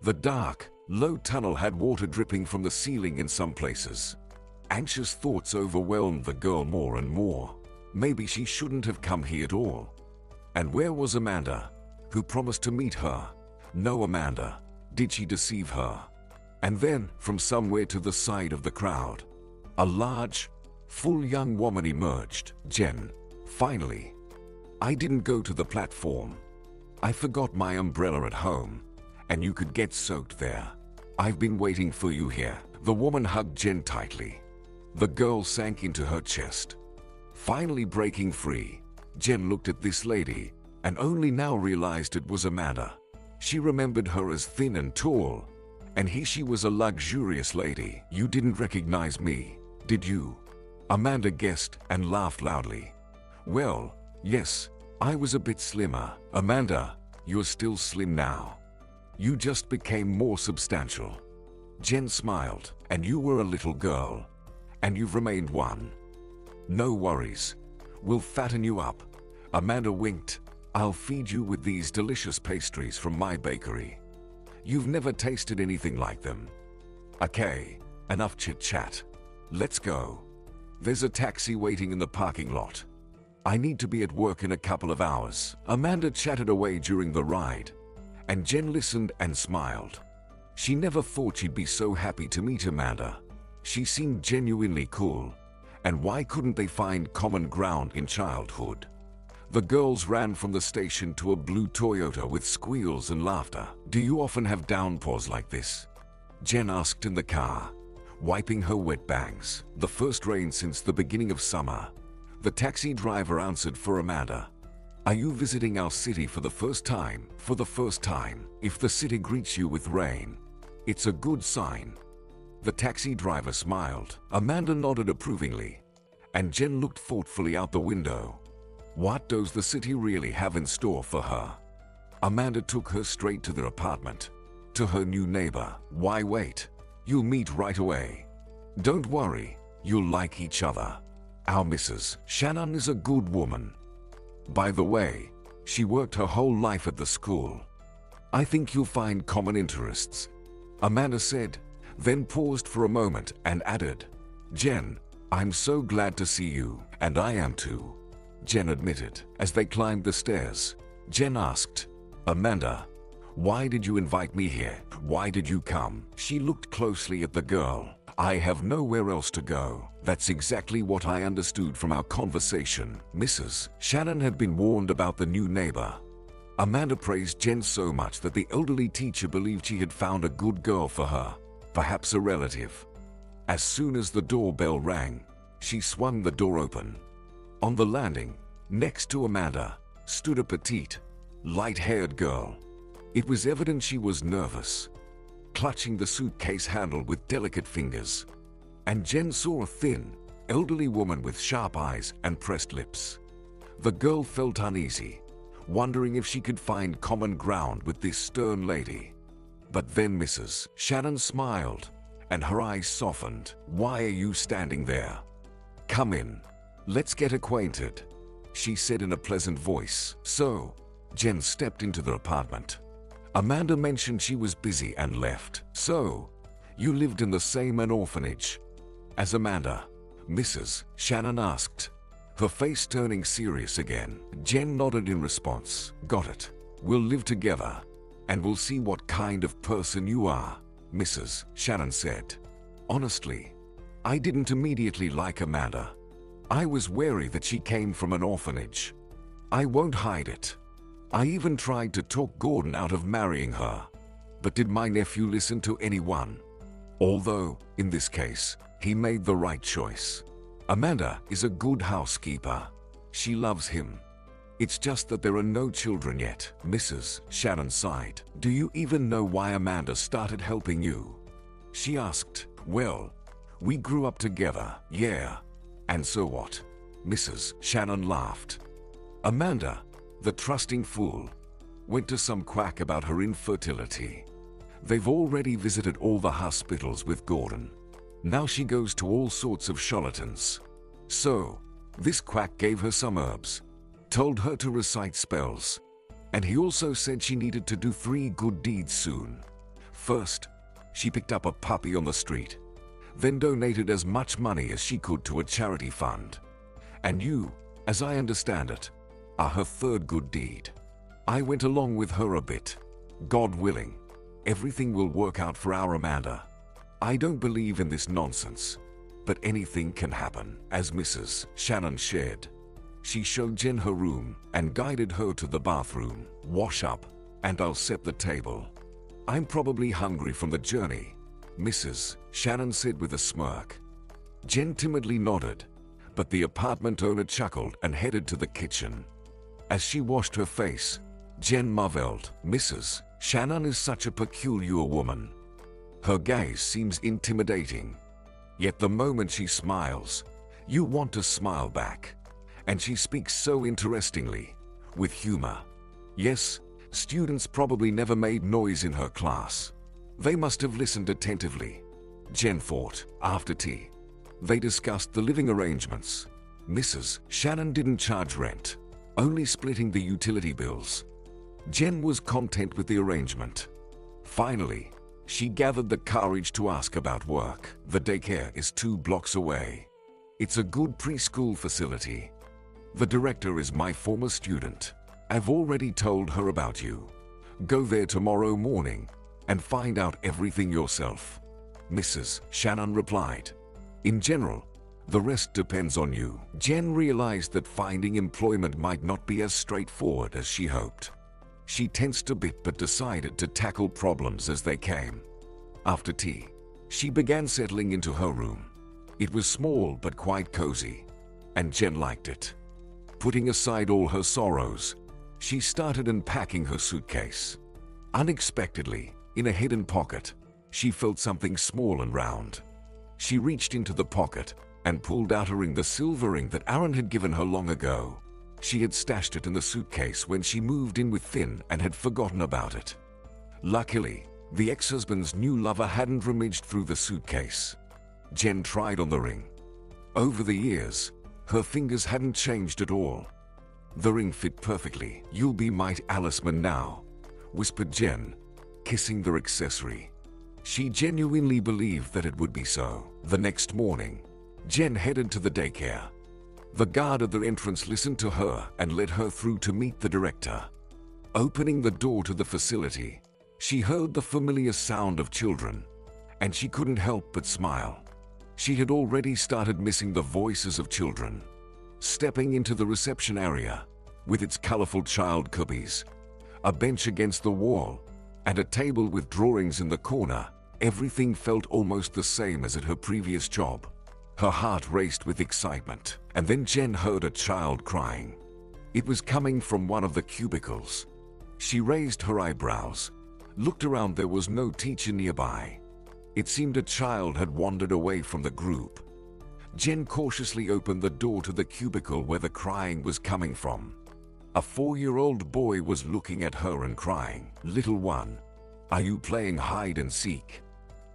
The dark, low tunnel had water dripping from the ceiling in some places. Anxious thoughts overwhelmed the girl more and more. Maybe she shouldn't have come here at all. And where was Amanda, who promised to meet her? No Amanda. Did she deceive her? And then, from somewhere to the side of the crowd, a large, full young woman emerged. Jen, finally. I didn't go to the platform. I forgot my umbrella at home, and you could get soaked there. I've been waiting for you here. The woman hugged Jen tightly. The girl sank into her chest. Finally breaking free, Jen looked at this lady and only now realized it was Amanda. She remembered her as thin and tall, and she was a luxurious lady. You didn't recognize me, did you? Amanda guessed and laughed loudly. Well, yes, I was a bit slimmer. Amanda, you're still slim now. You just became more substantial. Jen smiled. And you were a little girl. And you've remained one. No worries. We'll fatten you up. Amanda winked. I'll feed you with these delicious pastries from my bakery. You've never tasted anything like them. Okay, enough chit-chat. Let's go. There's a taxi waiting in the parking lot. I need to be at work in a couple of hours. Amanda chatted away during the ride, and Jen listened and smiled. She never thought she'd be so happy to meet Amanda. She seemed genuinely cool, and why couldn't they find common ground in childhood? The girls ran from the station to a blue Toyota with squeals and laughter. Do you often have downpours like this? Jen asked in the car, wiping her wet bangs. The first rain since the beginning of summer. The taxi driver answered for Amanda. Are you visiting our city for the first time? For the first time. If the city greets you with rain, it's a good sign. The taxi driver smiled. Amanda nodded approvingly, and Jen looked thoughtfully out the window. What does the city really have in store for her? Amanda took her straight to their apartment, to her new neighbor. Why wait? You'll meet right away. Don't worry, you'll like each other. Our Mrs. Shannon is a good woman. By the way, she worked her whole life at the school. I think you'll find common interests, Amanda said, then paused for a moment and added, Jen, I'm so glad to see you. And I am too, Jen admitted. As they climbed the stairs, Jen asked, Amanda, why did you invite me here? Why did you come? She looked closely at the girl. I have nowhere else to go. That's exactly what I understood from our conversation. Mrs. Shannon had been warned about the new neighbor. Amanda praised Jen so much that the elderly teacher believed she had found a good girl for her, perhaps a relative. As soon as the doorbell rang, she swung the door open. On the landing, next to Amanda, stood a petite, light-haired girl. It was evident she was nervous, clutching the suitcase handle with delicate fingers. And Jen saw a thin, elderly woman with sharp eyes and pressed lips. The girl felt uneasy, wondering if she could find common ground with this stern lady. But then Mrs. Shannon smiled, and her eyes softened. Why are you standing there? Come in. Let's get acquainted, she said in a pleasant voice. So, Jen stepped into the apartment. Amanda mentioned she was busy and left. So, you lived in the same orphanage as Amanda? Mrs. Shannon asked, her face turning serious again. Jen nodded in response. Got it. We'll live together, and we'll see what kind of person you are, Mrs. Shannon said. Honestly, I didn't immediately like Amanda. I was wary that she came from an orphanage. I won't hide it. I even tried to talk Gordon out of marrying her. But did my nephew listen to anyone? Although, in this case, he made the right choice. Amanda is a good housekeeper. She loves him. It's just that there are no children yet. Mrs. Shannon sighed. Do you even know why Amanda started helping you? She asked. Well, we grew up together, yeah. And so what? Mrs. Shannon laughed. Amanda, the trusting fool, went to some quack about her infertility. They've already visited all the hospitals with Gordon. Now she goes to all sorts of charlatans. So, this quack gave her some herbs, told her to recite spells, And he also said she needed to do 3 good deeds soon. First, she picked up a puppy on the street, then donated as much money as she could to a charity fund. And you, as I understand it, are her 3rd good deed. I went along with her a bit. God willing, everything will work out for our Amanda. I don't believe in this nonsense, but anything can happen, as Mrs. Shannon shared. She showed Jen her room and guided her to the bathroom. Wash up, and I'll set the table. I'm probably hungry from the journey, Mrs. Shannon said with a smirk. Jen timidly nodded, but the apartment owner chuckled and headed to the kitchen. As she washed her face, Jen marveled. Mrs. Shannon is such a peculiar woman. Her gaze seems intimidating. Yet the moment she smiles, you want to smile back. And she speaks so interestingly, with humor. Yes, students probably never made noise in her class. They must have listened attentively, Jen thought. After tea, they discussed the living arrangements. Mrs. Shannon didn't charge rent, only splitting the utility bills. Jen was content with the arrangement. Finally, she gathered the courage to ask about work. The daycare is 2 blocks away. It's a good preschool facility. The director is my former student. I've already told her about you. Go there tomorrow morning and find out everything yourself, Mrs. Shannon replied. In general, the rest depends on you. Jen realized that finding employment might not be as straightforward as she hoped. She tensed a bit but decided to tackle problems as they came. After tea, she began settling into her room. It was small but quite cozy, and Jen liked it. Putting aside all her sorrows, she started unpacking her suitcase. Unexpectedly, in a hidden pocket, she felt something small and round. She reached into the pocket and pulled out a ring, the silver ring that Aaron had given her long ago. She had stashed it in the suitcase when she moved in with Finn and had forgotten about it. Luckily, the ex-husband's new lover hadn't rummaged through the suitcase. Jen tried on the ring. Over the years, her fingers hadn't changed at all. The ring fit perfectly. You'll be my talisman now, whispered Jen, kissing the accessory. She genuinely believed that it would be so. The next morning, Jen headed to the daycare. The guard at the entrance listened to her and led her through to meet the director. Opening the door to the facility, she heard the familiar sound of children, and she couldn't help but smile. She had already started missing the voices of children. Stepping into the reception area, with its colorful child cubbies, a bench against the wall, and a table with drawings in the corner, everything felt almost the same as at her previous job. Her heart raced with excitement, and then Jen heard a child crying. It was coming from one of the cubicles. She raised her eyebrows, looked around. There was no teacher nearby. It seemed a child had wandered away from the group. Jen cautiously opened the door to the cubicle where the crying was coming from. A 4-year-old boy was looking at her and crying. Little one, are you playing hide and seek?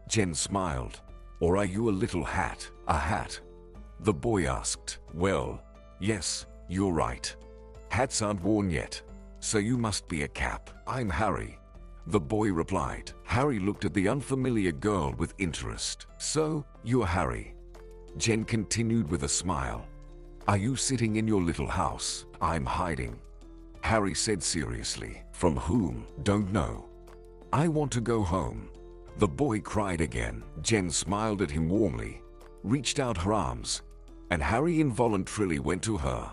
Jen smiled. Or are you a little hat? A hat? The boy asked. Well, yes, you're right. Hats aren't worn yet, so you must be a cap. I'm Harry, the boy replied. Harry looked at the unfamiliar girl with interest. So, you're Harry? Jen continued with a smile. Are you sitting in your little house? I'm hiding, Harry said seriously. From whom? Don't know. I want to go home. The boy cried again. Jen smiled at him warmly, reached out her arms, and Harry involuntarily went to her.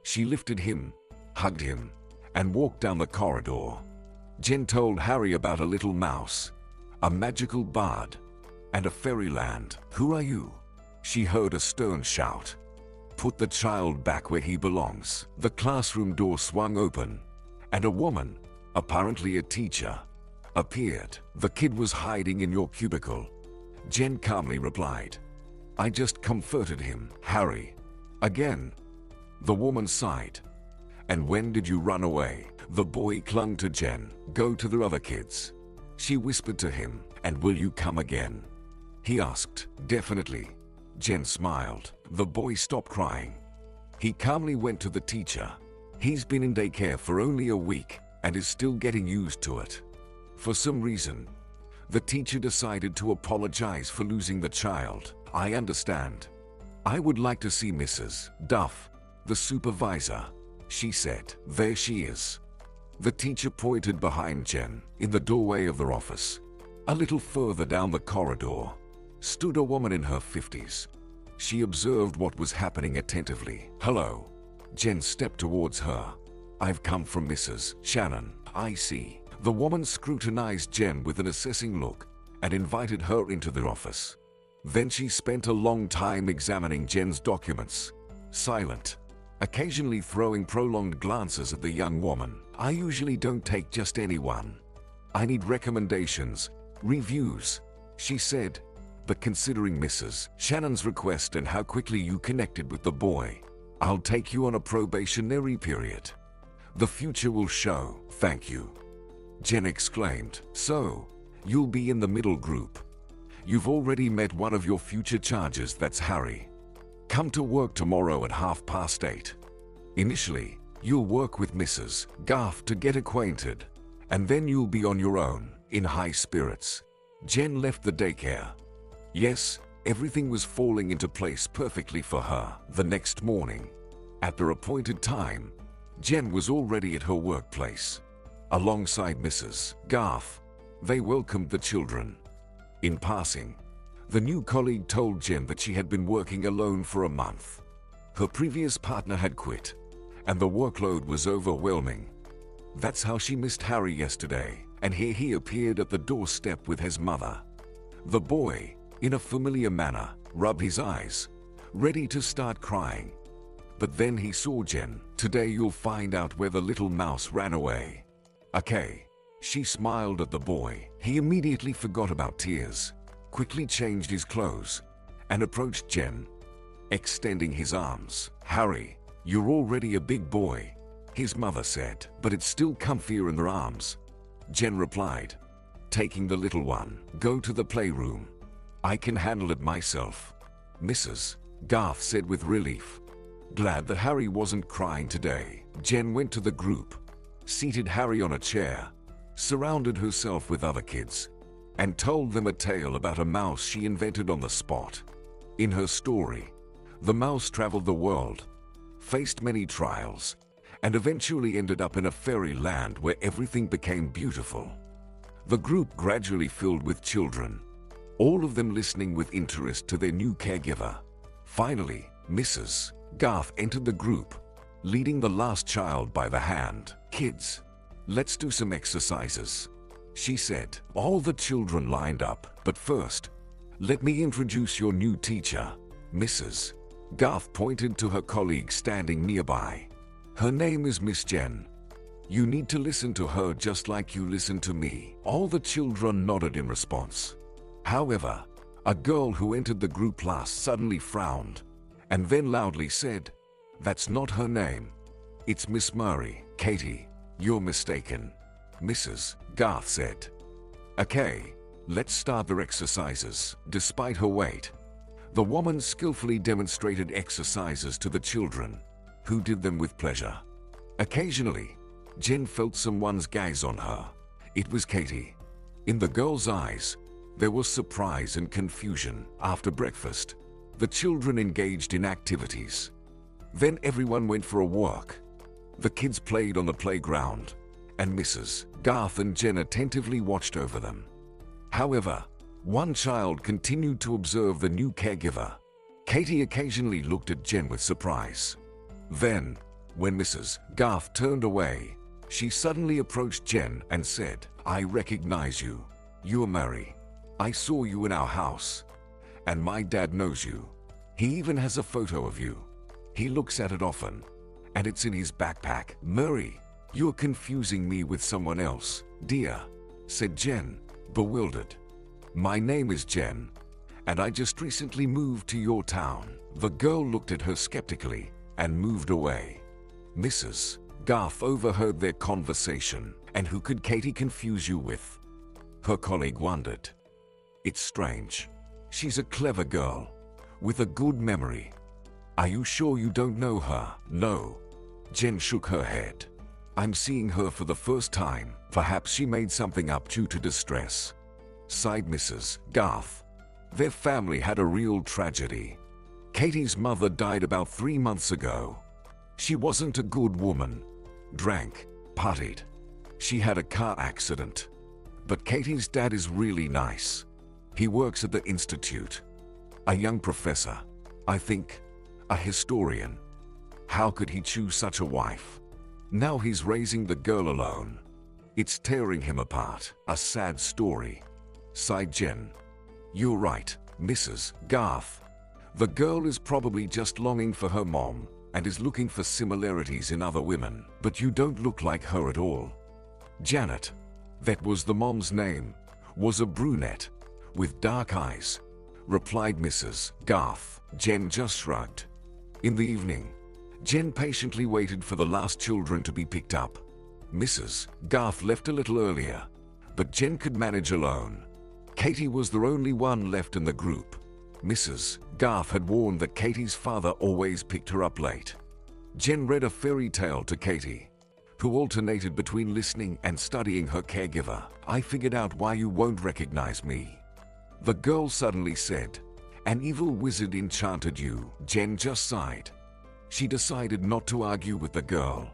She lifted him, hugged him, and walked down the corridor. Jen told Harry about a little mouse, a magical bard, and a fairyland. Who are you? She heard a stern shout. Put the child back where he belongs. The classroom door swung open, and a woman, apparently a teacher, appeared. The kid was hiding in your cubicle, Jen calmly replied. I just comforted him. Harry. Again. The woman sighed. And when did you run away? The boy clung to Jen. Go to the other kids, she whispered to him. And will you come again? He asked. Definitely. Jen smiled. The boy stopped crying. He calmly went to the teacher. He's been in daycare for only a week, and is still getting used to it. For some reason, the teacher decided to apologize for losing the child. I understand. I would like to see Mrs. Duff, the supervisor, she said. There she is. The teacher pointed behind Jen. In the doorway of their office, a little further down the corridor, stood a woman in her 50s. She observed what was happening attentively. Hello. Jen stepped towards her. I've come from Mrs. Shannon. I see. The woman scrutinized Jen with an assessing look and invited her into the office. Then she spent a long time examining Jen's documents, silent, occasionally throwing prolonged glances at the young woman. I usually don't take just anyone. I need recommendations, reviews, she said. But considering Mrs. Shannon's request and how quickly you connected with the boy, I'll take you on a probationary period. The future will show. Thank you. Jen exclaimed. So, you'll be in the middle group. You've already met one of your future charges, that's Harry. Come to work tomorrow at 8:30. Initially, you'll work with Mrs. Garth to get acquainted, and then you'll be on your own, in high spirits. Jen left the daycare. Yes, everything was falling into place perfectly for her. The next morning, at their appointed time, Jen was already at her workplace. Alongside Mrs. Garth, they welcomed the children. In passing, the new colleague told Jen that she had been working alone for a month. Her previous partner had quit, and the workload was overwhelming. That's how she missed Harry yesterday, and here he appeared at the doorstep with his mother. The boy, in a familiar manner, rubbed his eyes, ready to start crying. But then he saw Jen. Today you'll find out where the little mouse ran away. Okay. She smiled at the boy. He immediately forgot about tears, quickly changed his clothes, and approached Jen, extending his arms. Harry, you're already a big boy, his mother said, but it's still comfier in their arms. Jen replied, taking the little one. Go to the playroom. I can handle it myself, Mrs. Garth said with relief. Glad that Harry wasn't crying today, Jen went to the group, seated Harry on a chair, surrounded herself with other kids, and told them a tale about a mouse she invented on the spot. In her story, the mouse traveled the world, faced many trials, and eventually ended up in a fairy land where everything became beautiful. The group gradually filled with children, all of them listening with interest to their new caregiver. Finally, Mrs. Garth entered the group, leading the last child by the hand. Kids, let's do some exercises, she said. All the children lined up, but first, let me introduce your new teacher. Mrs. Garth pointed to her colleague standing nearby. Her name is Miss Jen. You need to listen to her just like you listen to me. All the children nodded in response. However, a girl who entered the group last suddenly frowned, and then loudly said, That's not her name. It's Miss Murray. Katie, you're mistaken, Mrs. Garth said. Okay, let's start the exercises. Despite her weight, the woman skillfully demonstrated exercises to the children, who did them with pleasure. Occasionally, Jen felt someone's gaze on her. It was Katie. In the girl's eyes, there was surprise and confusion. After breakfast, the children engaged in activities. Then everyone went for a walk. The kids played on the playground, and Mrs. Garth and Jen attentively watched over them. However, one child continued to observe the new caregiver. Katie occasionally looked at Jen with surprise. Then, when Mrs. Garth turned away, she suddenly approached Jen and said, I recognize you. You're Mary. I saw you in our house. And my dad knows you. He even has a photo of you. He looks at it often, and it's in his backpack. Murray, you're confusing me with someone else, dear, said Jen, bewildered. My name is Jen, and I just recently moved to your town. The girl looked at her skeptically and moved away. Mrs. Garth overheard their conversation. And who could Katie confuse you with? Her colleague wondered. It's strange. She's a clever girl, with a good memory. Are you sure you don't know her? No. Jen shook her head. I'm seeing her for the first time. Perhaps she made something up due to distress," sighed Mrs. Garth. Their family had a real tragedy. Katie's mother died about 3 months ago. She wasn't a good woman. Drank, partied. She had a car accident. But Katie's dad is really nice. He works at the institute. A young professor. I think. A historian. How could he choose such a wife? Now he's raising the girl alone. It's tearing him apart. A sad story, sighed Jen. You're right, Mrs. Garth. The girl is probably just longing for her mom and is looking for similarities in other women. But you don't look like her at all. Janet, that was the mom's name, was a brunette with dark eyes, replied Mrs. Garth. Jen just shrugged. In the evening, Jen patiently waited for the last children to be picked up. Mrs. Garth left a little earlier, but Jen could manage alone. Katie was the only one left in the group. Mrs. Garth had warned that Katie's father always picked her up late. Jen read a fairy tale to Katie, who alternated between listening and studying her caregiver. I figured out why you won't recognize me, the girl suddenly said. An evil wizard enchanted you. Jen just sighed. She decided not to argue with the girl.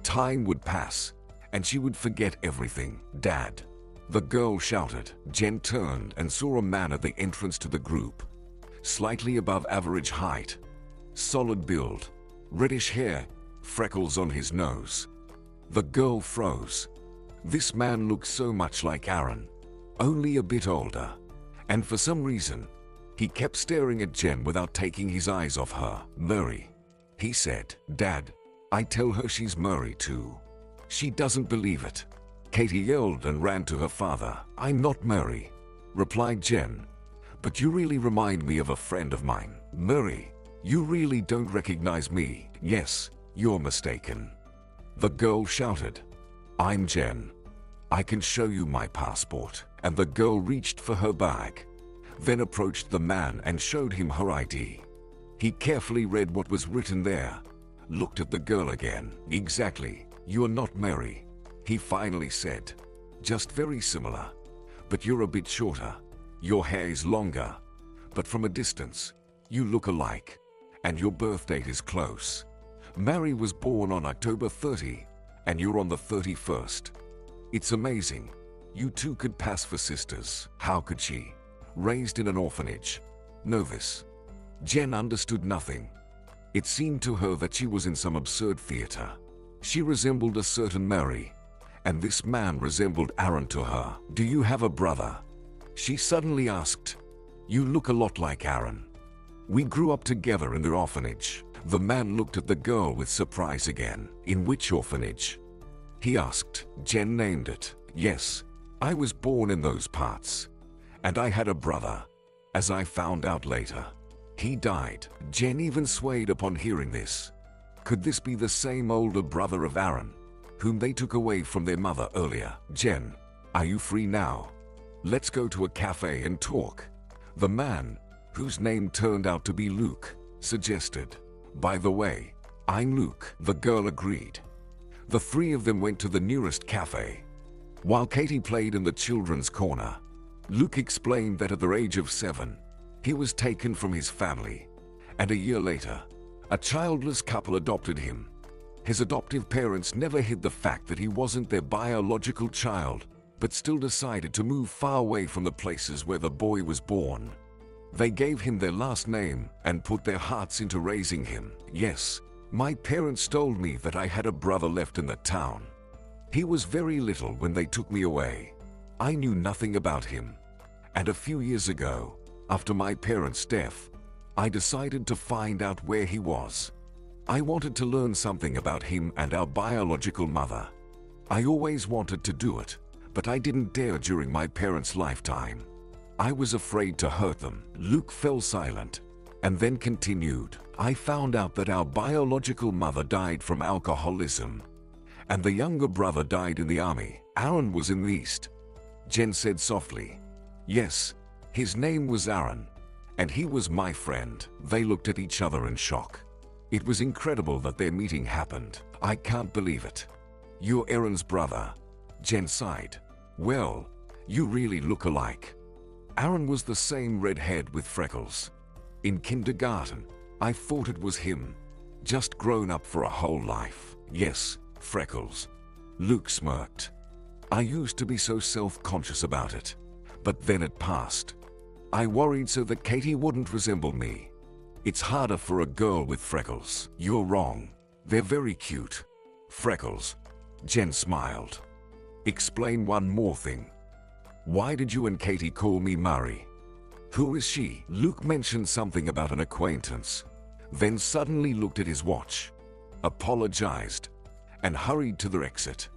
Time would pass, and she would forget everything. Dad, the girl shouted. Jen turned and saw a man at the entrance to the group. Slightly above average height. Solid build. Reddish hair. Freckles on his nose. The girl froze. This man looked so much like Aaron, only a bit older. And for some reason, he kept staring at Jen without taking his eyes off her. Murray, he said. Dad, I tell her she's Murray too. She doesn't believe it. Katie yelled and ran to her father. I'm not Murray, replied Jen. But you really remind me of a friend of mine. Murray, you really don't recognize me. Yes, you're mistaken, the girl shouted. I'm Jen. I can show you my passport. And the girl reached for her bag, then approached the man and showed him her ID. He carefully read what was written there, looked at the girl again. Exactly, you're not Mary, he finally said. Just very similar, but you're a bit shorter. Your hair is longer, but from a distance, you look alike, and your birth date is close. Mary was born on October 30, and you're on the 31st. It's amazing. You two could pass for sisters. How could she? Raised in an orphanage. Know this. Jen understood nothing. It seemed to her that she was in some absurd theater. She resembled a certain Mary, and this man resembled Aaron to her. Do you have a brother? She suddenly asked. You look a lot like Aaron. We grew up together in the orphanage. The man looked at the girl with surprise again. In which orphanage? He asked. Jen named it. Yes, I was born in those parts. And I had a brother, as I found out later. He died. Jen even swayed upon hearing this. Could this be the same older brother of Aaron, whom they took away from their mother earlier? Jen, are you free now? Let's go to a cafe and talk. The man, whose name turned out to be Luke, suggested. By the way, I'm Luke, the girl agreed. The three of them went to the nearest cafe. While Katie played in the children's corner, Luke explained that at the age of 7, he was taken from his family, and a year later, a childless couple adopted him. His adoptive parents never hid the fact that he wasn't their biological child, but still decided to move far away from the places where the boy was born. They gave him their last name and put their hearts into raising him. Yes, my parents told me that I had a brother left in the town. He was very little when they took me away. I knew nothing about him. And a few years ago, after my parents' death, I decided to find out where he was. I wanted to learn something about him and our biological mother. I always wanted to do it, but I didn't dare during my parents' lifetime. I was afraid to hurt them. Luke fell silent and then continued. I found out that our biological mother died from alcoholism, and the younger brother died in the army. Aaron was in the East, Jen said softly. Yes, his name was Aaron, and he was my friend. They looked at each other in shock. It was incredible that their meeting happened. I can't believe it. "You're Aaron's brother." Jen sighed. "Well, you really look alike." Aaron was the same redhead with freckles. In kindergarten, I thought it was him. Just grown up for a whole life. Yes, freckles. Luke smirked. "I used to be so self-conscious about it, but then it passed. I worried so that Katie wouldn't resemble me. It's harder for a girl with freckles." "You're wrong. They're very cute." "Freckles." Jen smiled. "Explain one more thing. Why did you and Katie call me Murray?" "Who is she?" Luke mentioned something about an acquaintance, then suddenly looked at his watch, apologized, and hurried to the exit.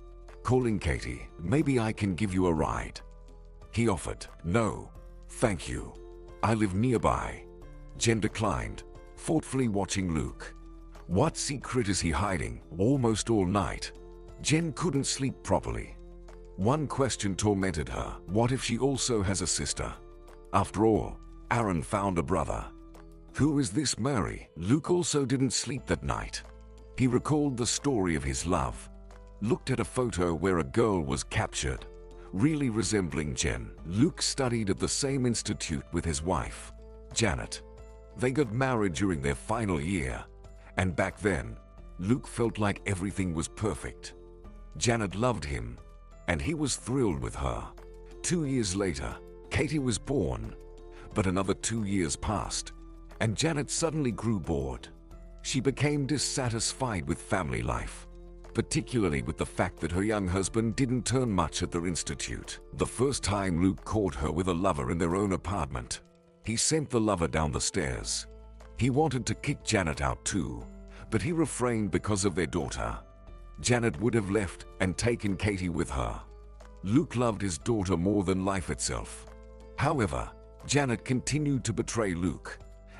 Calling Katie, "Maybe I can give you a ride." He offered. "No, thank you. I live nearby." Jen declined, thoughtfully watching Luke. What secret is he hiding? Almost all night, Jen couldn't sleep properly. One question tormented her. What if she also has a sister? After all, Aaron found a brother. Who is this Mary? Luke also didn't sleep that night. He recalled the story of his love, looked at a photo where a girl was captured, really resembling Jen. Luke studied at the same institute with his wife, Janet. They got married during their final year, and back then, Luke felt like everything was perfect. Janet loved him, and he was thrilled with her. 2 years later, Katie was born, but another 2 years passed, and Janet suddenly grew bored. She became dissatisfied with family life, particularly with the fact that her young husband didn't turn much at their institute. The first time Luke caught her with a lover in their own apartment, he sent the lover down the stairs. He wanted to kick Janet out too, but he refrained because of their daughter. Janet would have left and taken Katie with her. Luke loved his daughter more than life itself. However, Janet continued to betray Luke,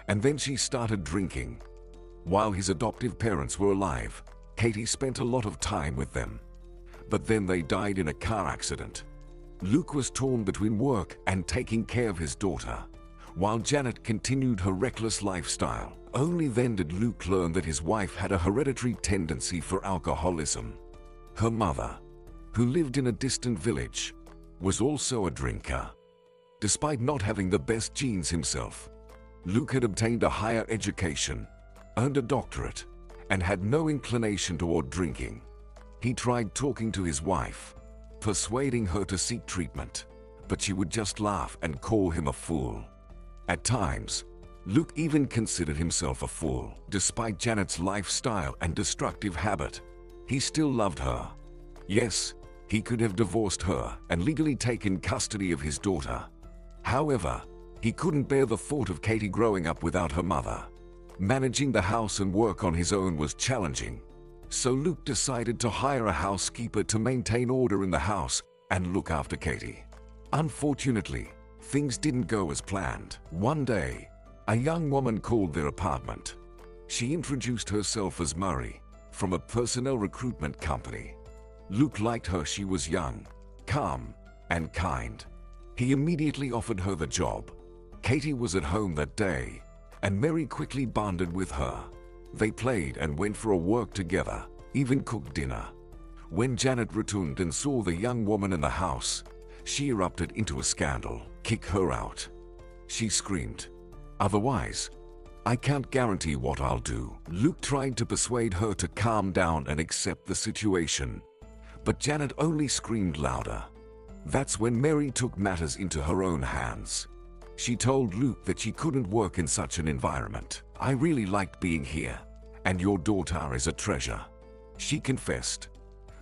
and then she started drinking. While his adoptive parents were alive, Katie spent a lot of time with them. But then they died in a car accident. Luke was torn between work and taking care of his daughter, while Janet continued her reckless lifestyle. Only then did Luke learn that his wife had a hereditary tendency for alcoholism. Her mother, who lived in a distant village, was also a drinker. Despite not having the best genes himself, Luke had obtained a higher education, earned a doctorate, and had no inclination toward drinking. He tried talking to his wife, persuading her to seek treatment, but she would just laugh and call him a fool. At times, Luke even considered himself a fool. Despite Janet's lifestyle and destructive habit, he still loved her. Yes, he could have divorced her and legally taken custody of his daughter. However, he couldn't bear the thought of Katie growing up without her mother. Managing the house and work on his own was challenging, so Luke decided to hire a housekeeper to maintain order in the house and look after Katie. Unfortunately, things didn't go as planned. One day, a young woman called their apartment. She introduced herself as Murray, from a personnel recruitment company. Luke liked her. She was young, calm, and kind. He immediately offered her the job. Katie was at home that day, and Mary quickly bonded with her. They played and went for a walk together, even cooked dinner. When Janet returned and saw the young woman in the house, she erupted into a scandal. "Kick her out," she screamed. "Otherwise, I can't guarantee what I'll do." Luke tried to persuade her to calm down and accept the situation, but Janet only screamed louder. That's when Mary took matters into her own hands. She told Luke that she couldn't work in such an environment. "I really liked being here, and your daughter is a treasure," she confessed.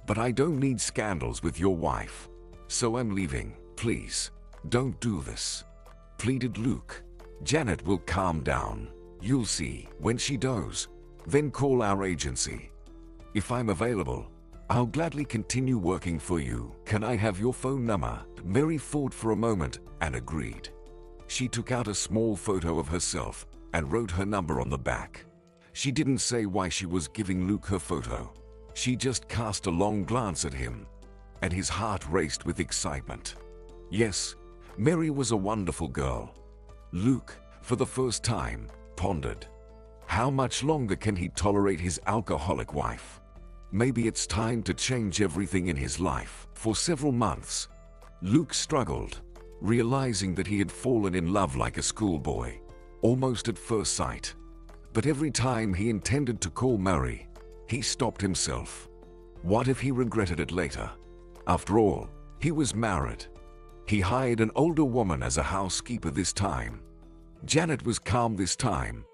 "But I don't need scandals with your wife, so I'm leaving. Please, don't do this," pleaded Luke. "Janet will calm down. You'll see. When she does, then call our agency. If I'm available, I'll gladly continue working for you. Can I have your phone number?" Mary thought for a moment and agreed. She took out a small photo of herself and wrote her number on the back. She didn't say why she was giving Luke her photo. She just cast a long glance at him, and his heart raced with excitement. Yes, Mary was a wonderful girl. Luke, for the first time, pondered. How much longer can he tolerate his alcoholic wife? Maybe it's time to change everything in his life. For several months, Luke struggled, realizing that he had fallen in love like a schoolboy, almost at first sight. But every time he intended to call Mary, he stopped himself. What if he regretted it later? After all, he was married. He hired an older woman as a housekeeper this time. Janet was calm this time,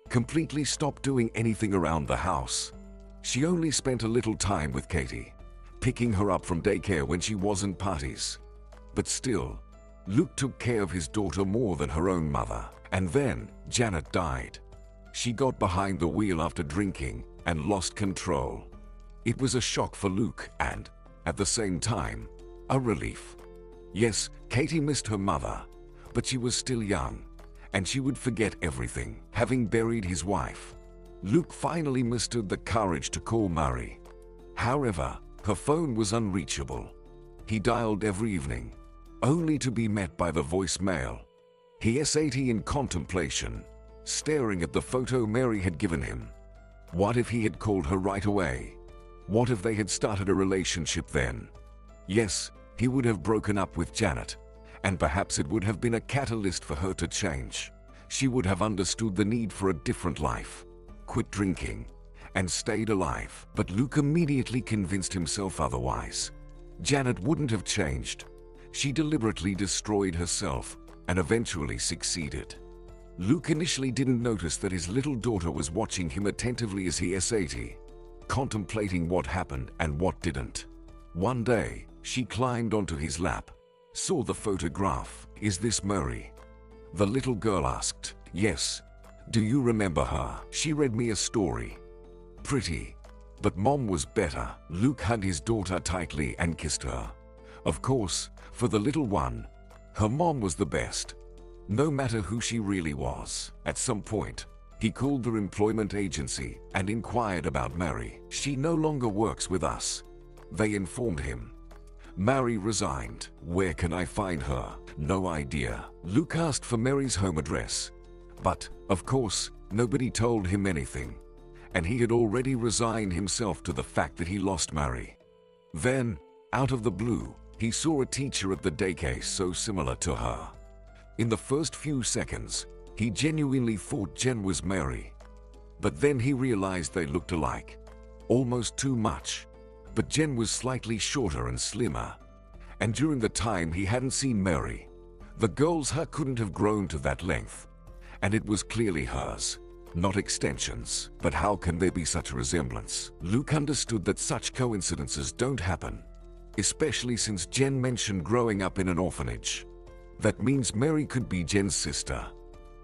completely stopped doing anything around the house. She only spent a little time with Katie, picking her up from daycare when she wasn't parties. But still, Luke took care of his daughter more than her own mother. And then, Janet died. She got behind the wheel after drinking and lost control. It was a shock for Luke and, at the same time, a relief. Yes, Katie missed her mother, but she was still young, and she would forget everything, having buried his wife. Luke finally mustered the courage to call Mary. However, her phone was unreachable. He dialed every evening, only to be met by the voicemail. He sat in contemplation, staring at the photo Mary had given him. What if he had called her right away? What if they had started a relationship then? Yes, he would have broken up with Janet, and perhaps it would have been a catalyst for her to change. She would have understood the need for a different life, quit drinking, and stayed alive. But Luke immediately convinced himself otherwise. Janet wouldn't have changed. She deliberately destroyed herself and eventually succeeded. Luke initially didn't notice that his little daughter was watching him attentively as he sat, contemplating what happened and what didn't. One day, she climbed onto his lap, saw the photograph. "Is this Mary?" The little girl asked. "Yes. Do you remember her? She read me a story. Pretty. But Mom was better." Luke hugged his daughter tightly and kissed her. Of course, for the little one, her mom was the best, no matter who she really was. At some point, he called their employment agency and inquired about Mary. "She no longer works with us," they informed him. "Mary resigned. Where can I find her?" "No idea." Luke asked for Mary's home address, but, of course, nobody told him anything, and he had already resigned himself to the fact that he lost Mary. Then, out of the blue, he saw a teacher at the daycare so similar to her. In the first few seconds, he genuinely thought Jen was Mary. But then he realized they looked alike, almost too much. But Jen was slightly shorter and slimmer, and during the time he hadn't seen Mary, the girl's hair couldn't have grown to that length, and it was clearly hers, not extensions. But how can there be such a resemblance? Luke understood that such coincidences don't happen, especially since Jen mentioned growing up in an orphanage. That means Mary could be Jen's sister.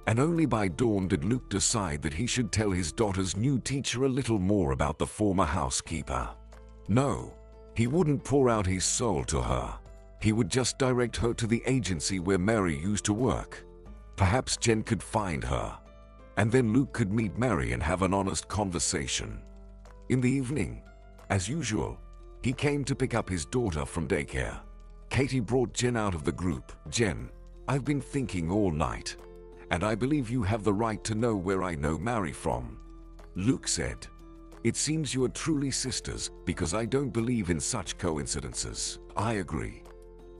And only by dawn did Luke decide that he should tell his daughter's new teacher a little more about the former housekeeper. No, he wouldn't pour out his soul to her. He would just direct her to the agency where Mary used to work. Perhaps Jen could find her, and then Luke could meet Mary and have an honest conversation. In the evening, as usual, he came to pick up his daughter from daycare. Katie brought Jen out of the group. "Jen, I've been thinking all night, and I believe you have the right to know where I know Mary from," Luke said. "It seems you are truly sisters, because I don't believe in such coincidences." "I agree,"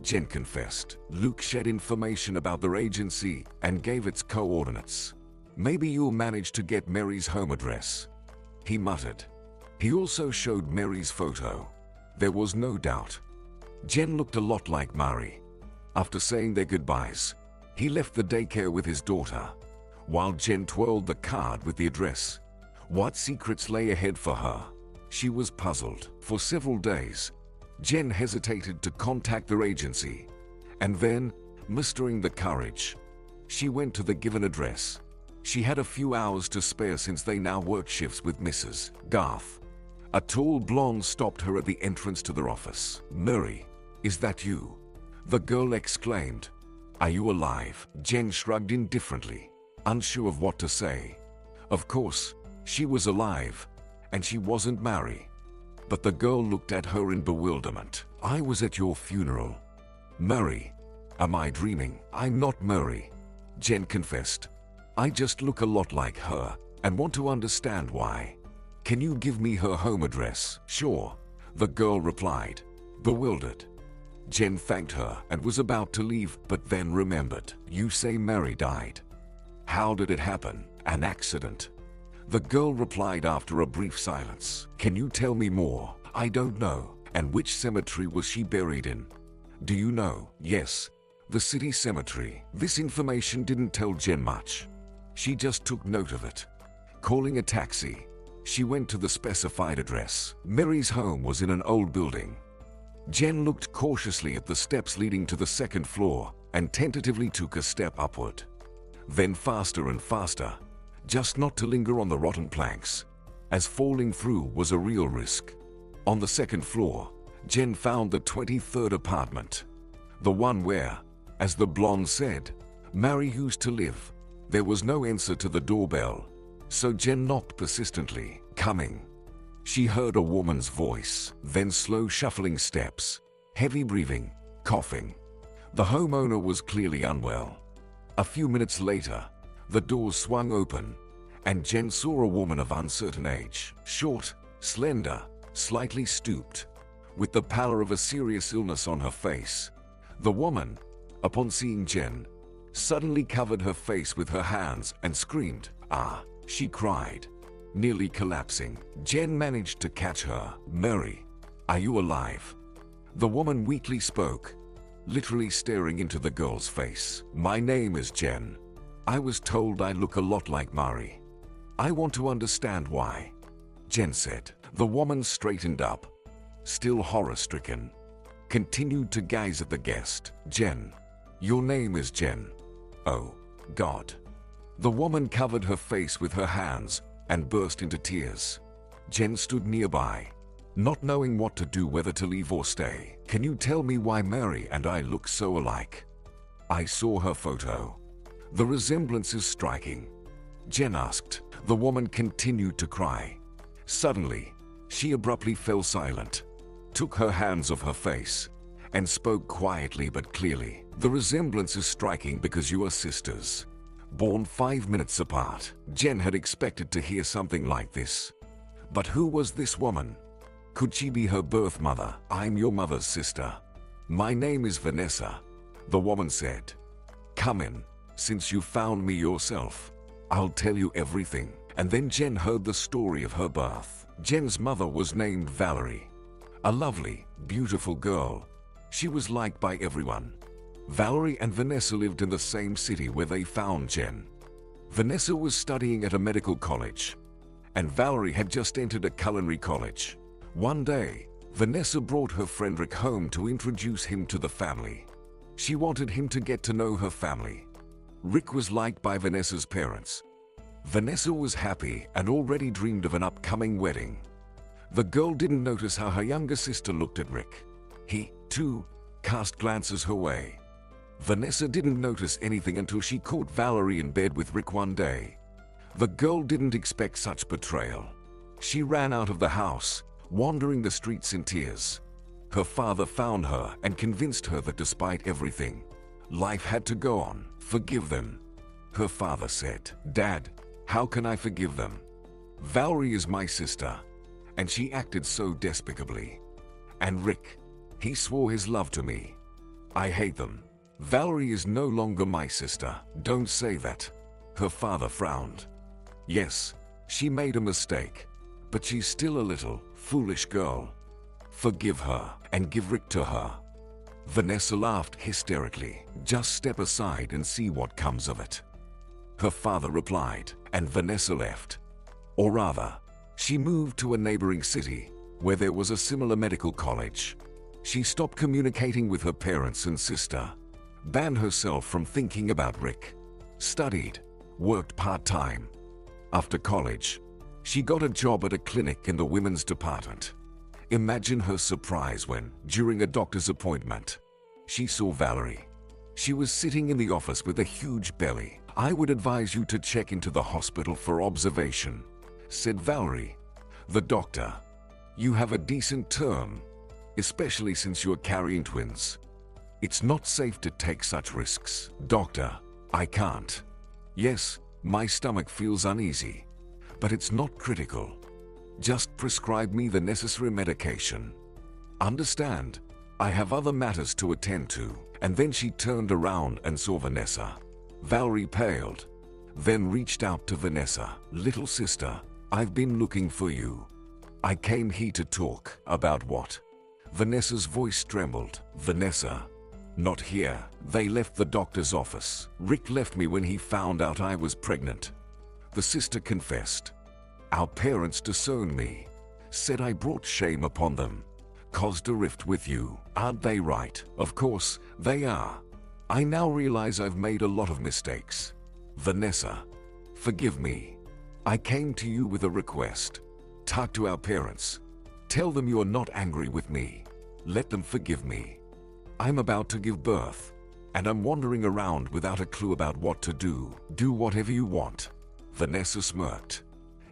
Jen confessed. Luke shared information about their agency and gave its coordinates. "Maybe you'll manage to get Mary's home address," he muttered. He also showed Mary's photo. There was no doubt. Jen looked a lot like Mary. After saying their goodbyes, he left the daycare with his daughter, while Jen twirled the card with the address. What secrets lay ahead for her? She was puzzled. For several days, Jen hesitated to contact their agency, and then, mustering the courage, she went to the given address. She had a few hours to spare since they now worked shifts with Mrs. Garth. A tall blonde stopped her at the entrance to their office. "Mary, is that you?" the girl exclaimed. "Are you alive?" Jen shrugged indifferently, unsure of what to say. Of course, she was alive, and she wasn't Mary. But the girl looked at her in bewilderment. "I was at your funeral." "Mary? Am I dreaming?" "I'm not Mary," Jen confessed. "I just look a lot like her, and want to understand why." Can you give me her home address? Sure, the girl replied, bewildered. Jen thanked her and was about to leave, but then remembered. You say Mary died. How did it happen? An accident. The girl replied after a brief silence. Can you tell me more? I don't know. And which cemetery was she buried in? Do you know? Yes, the city cemetery. This information didn't tell Jen much. She just took note of it. Calling a taxi, she went to the specified address. Mary's home was in an old building. Jen looked cautiously at the steps leading to the second floor and tentatively took a step upward. Then faster and faster, just not to linger on the rotten planks, as falling through was a real risk. On the second floor, Jen found the 23rd apartment. The one where, as the blonde said, Mary used to live. There was no answer to the doorbell, so Jen knocked persistently. Coming. She heard a woman's voice, then slow shuffling steps, heavy breathing, coughing. The homeowner was clearly unwell. A few minutes later, the doors swung open, and Jen saw a woman of uncertain age, short, slender, slightly stooped, with the pallor of a serious illness on her face. The woman, upon seeing Jen, suddenly covered her face with her hands and screamed, "Ah!" she cried, nearly collapsing. Jen managed to catch her. "Mary, are you alive?" The woman weakly spoke, literally staring into the girl's face. "My name is Jen. I was told I look a lot like Mary. I want to understand why," Jen said. The woman straightened up, still horror-stricken, continued to gaze at the guest. "Jen, your name is Jen. Oh, God." The woman covered her face with her hands and burst into tears. Jen stood nearby, not knowing what to do, whether to leave or stay. "Can you tell me why Mary and I look so alike?" "I saw her photo. The resemblance is striking," Jen asked. The woman continued to cry. Suddenly, she abruptly fell silent, took her hands off her face, and spoke quietly but clearly. "The resemblance is striking because you are sisters, born 5 minutes apart." Jen had expected to hear something like this. But who was this woman? Could she be her birth mother? "I'm your mother's sister. My name is Vanessa," the woman said. "Come in. Since you found me yourself, I'll tell you everything." And then Jen heard the story of her birth. Jen's mother was named Valerie, a lovely, beautiful girl. She was liked by everyone. Valerie and Vanessa lived in the same city where they found Jen. Vanessa was studying at a medical college, and Valerie had just entered a culinary college. One day, Vanessa brought her friend Rick home to introduce him to the family. She wanted him to get to know her family. Rick was liked by Vanessa's parents. Vanessa was happy and already dreamed of an upcoming wedding. The girl didn't notice how her younger sister looked at Rick. He, too, cast glances her way. Vanessa didn't notice anything until she caught Valerie in bed with Rick one day. The girl didn't expect such betrayal. She ran out of the house, wandering the streets in tears. Her father found her and convinced her that despite everything, life had to go on. "Forgive them," her father said. "Dad, how can I forgive them? Valerie is my sister, and she acted so despicably. And Rick, he swore his love to me. I hate them. Valerie is no longer my sister." "Don't say that," her father frowned. "Yes, she made a mistake, but she's still a little, foolish girl. Forgive her and give Rick to her." Vanessa laughed hysterically. "Just step aside and see what comes of it," her father replied, and Vanessa left. Or rather, she moved to a neighboring city where there was a similar medical college. She stopped communicating with her parents and sister, banned herself from thinking about Rick, studied, worked part-time. After college, she got a job at a clinic in the women's department. Imagine her surprise when, during a doctor's appointment, she saw Valerie. She was sitting in the office with a huge belly. "I would advise you to check into the hospital for observation," said Valerie. The doctor, "You have a decent term, especially since you're carrying twins. It's not safe to take such risks." "Doctor, I can't. Yes, my stomach feels uneasy, but it's not critical." Just prescribe me the necessary medication. Understand, I have other matters to attend to. And then she turned around and saw Vanessa. Valerie paled, then reached out to Vanessa. Little sister, I've been looking for you. I came here to talk. About what? Vanessa's voice trembled. Vanessa, not here. They left the doctor's office. Rick left me when he found out I was pregnant. The sister confessed. Our parents disowned me, said I brought shame upon them, caused a rift with you. Aren't they right? Of course, they are. I now realize I've made a lot of mistakes. Vanessa, forgive me. I came to you with a request. Talk to our parents. Tell them you are not angry with me. Let them forgive me. I'm about to give birth, and I'm wandering around without a clue about what to do. Do whatever you want. Vanessa smirked.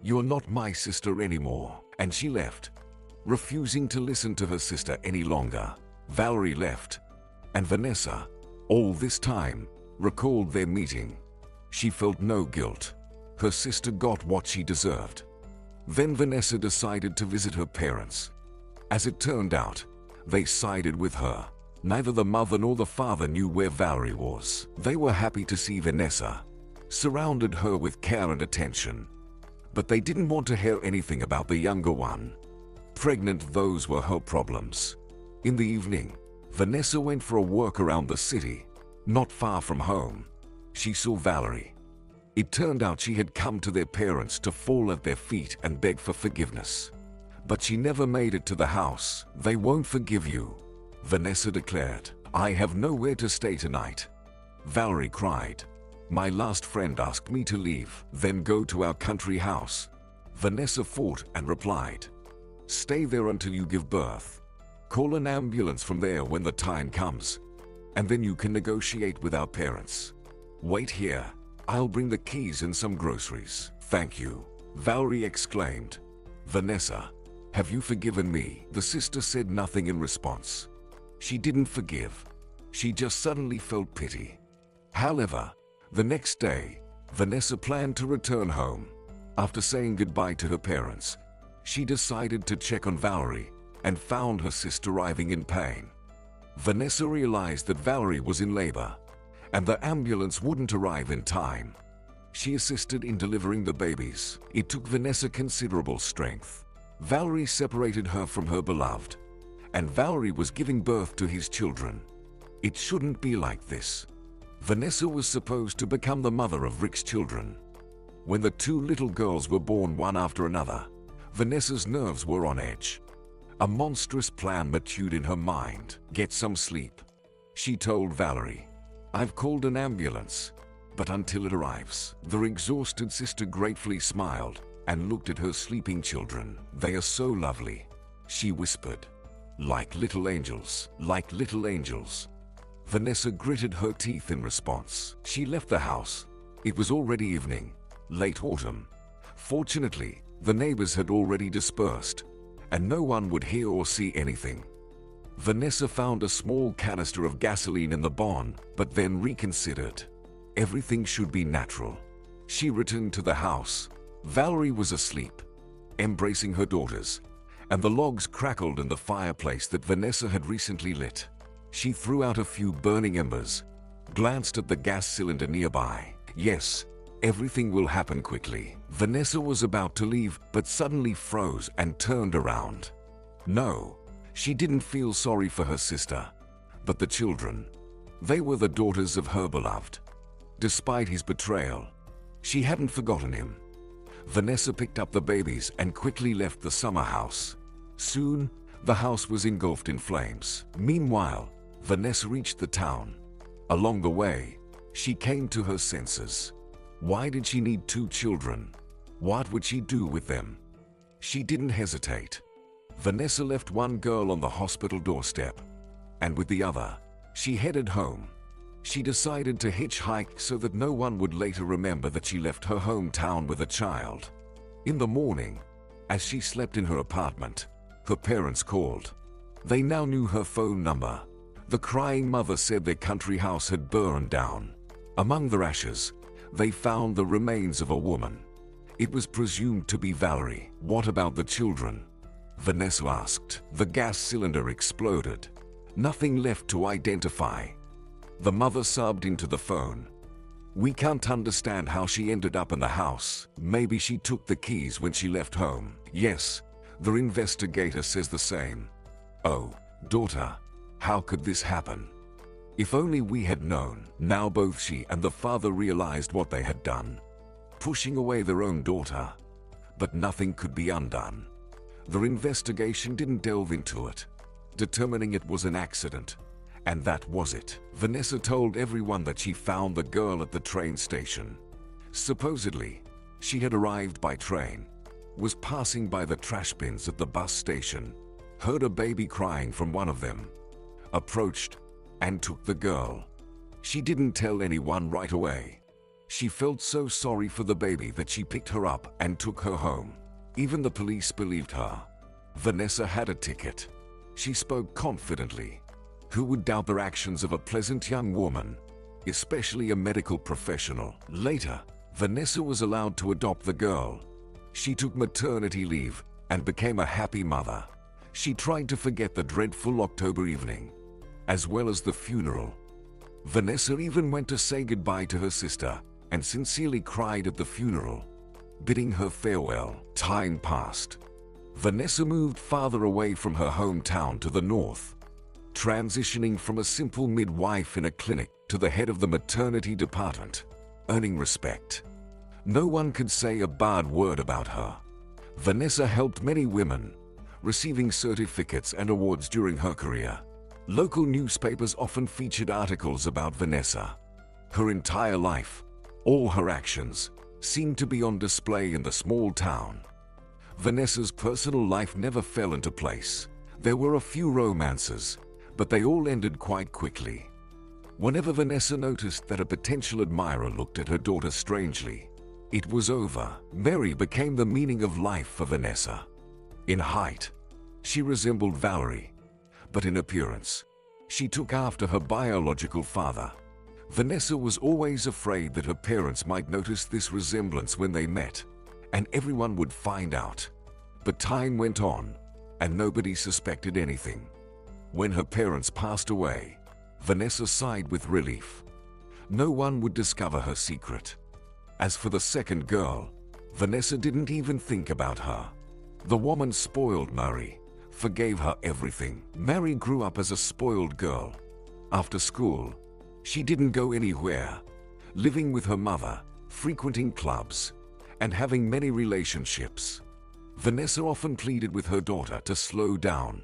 You're not my sister anymore. And she left, refusing to listen to her sister any longer. Valerie left, and Vanessa, all this time, recalled their meeting. She felt no guilt. Her sister got what she deserved. Then Vanessa decided to visit her parents. As it turned out, they sided with her. Neither the mother nor the father knew where Valerie was. They were happy to see Vanessa, surrounded her with care and attention. But they didn't want to hear anything about the younger one. Pregnant, those were her problems. In the evening, Vanessa went for a walk around the city. Not far from home, she saw Valerie. It turned out she had come to their parents to fall at their feet and beg for forgiveness. But she never made it to the house. They won't forgive you, Vanessa declared. I have nowhere to stay tonight. Valerie cried. My last friend asked me to leave, then go to our country house. Vanessa fought and replied, stay there until you give birth. Call an ambulance from there when the time comes, and then you can negotiate with our parents. Wait here. I'll bring the keys and some groceries. Thank you, Valerie exclaimed. Vanessa, have you forgiven me? The sister said nothing in response. She didn't forgive. She just suddenly felt pity. However, the next day, Vanessa planned to return home. After saying goodbye to her parents, she decided to check on Valerie and found her sister writhing in pain. Vanessa realized that Valerie was in labor, and the ambulance wouldn't arrive in time. She assisted in delivering the babies. It took Vanessa considerable strength. Valerie separated her from her beloved, and Valerie was giving birth to his children. It shouldn't be like this. Vanessa was supposed to become the mother of Rick's children. When the two little girls were born one after another, Vanessa's nerves were on edge. A monstrous plan matured in her mind. Get some sleep, she told Valerie. I've called an ambulance, but until it arrives. The exhausted sister gratefully smiled and looked at her sleeping children. They are so lovely, she whispered. Like little angels, like little angels. Vanessa gritted her teeth in response. She left the house. It was already evening, late autumn. Fortunately, the neighbors had already dispersed, and no one would hear or see anything. Vanessa found a small canister of gasoline in the barn, but then reconsidered. Everything should be natural. She returned to the house. Valerie was asleep, embracing her daughters, and the logs crackled in the fireplace that Vanessa had recently lit. She threw out a few burning embers, glanced at the gas cylinder nearby. Yes, everything will happen quickly. Vanessa was about to leave, but suddenly froze and turned around. No, she didn't feel sorry for her sister, but the children. They were the daughters of her beloved. Despite his betrayal, she hadn't forgotten him. Vanessa picked up the babies and quickly left the summer house. Soon, the house was engulfed in flames. Meanwhile, Vanessa reached the town. Along the way, she came to her senses. Why did she need two children? What would she do with them? She didn't hesitate. Vanessa left one girl on the hospital doorstep, and with the other, she headed home. She decided to hitchhike so that no one would later remember that she left her hometown with a child. In the morning, as she slept in her apartment, her parents called. They now knew her phone number. The crying mother said their country house had burned down. Among the ashes, they found the remains of a woman. It was presumed to be Valerie. "What about the children?" Vanessa asked. "The gas cylinder exploded. Nothing left to identify." The mother sobbed into the phone. "We can't understand how she ended up in the house. Maybe she took the keys when she left home." "Yes, the investigator says the same." "Oh, daughter, how could this happen? If only we had known." Now both she and the father realized what they had done, pushing away their own daughter. But nothing could be undone. Their investigation didn't delve into it, determining it was an accident. And that was it. Vanessa told everyone that she found the girl at the train station. Supposedly, she had arrived by train, was passing by the trash bins at the bus station, heard a baby crying from one of them, approached, and took the girl. She didn't tell anyone right away. She felt so sorry for the baby that she picked her up and took her home. Even the police believed her. Vanessa had a ticket. She spoke confidently. Who would doubt the actions of a pleasant young woman, especially a medical professional? Later, Vanessa was allowed to adopt the girl. She took maternity leave and became a happy mother. She tried to forget the dreadful October evening, as well as the funeral. Vanessa even went to say goodbye to her sister and sincerely cried at the funeral, bidding her farewell. Time passed. Vanessa moved farther away from her hometown to the north, transitioning from a simple midwife in a clinic to the head of the maternity department, earning respect. No one could say a bad word about her. Vanessa helped many women, receiving certificates and awards during her career. Local newspapers often featured articles about Vanessa. Her entire life, all her actions, seemed to be on display in the small town. Vanessa's personal life never fell into place. There were a few romances, but they all ended quite quickly. Whenever Vanessa noticed that a potential admirer looked at her daughter strangely, it was over. Mary became the meaning of life for Vanessa. In height, she resembled Valerie, but in appearance, she took after her biological father. Vanessa was always afraid that her parents might notice this resemblance when they met, and everyone would find out. But time went on, and nobody suspected anything. When her parents passed away, Vanessa sighed with relief. No one would discover her secret. As for the second girl, Vanessa didn't even think about her. The woman spoiled Mary, forgave her everything. Mary grew up as a spoiled girl. After school, she didn't go anywhere, living with her mother, frequenting clubs, and having many relationships. Vanessa often pleaded with her daughter to slow down,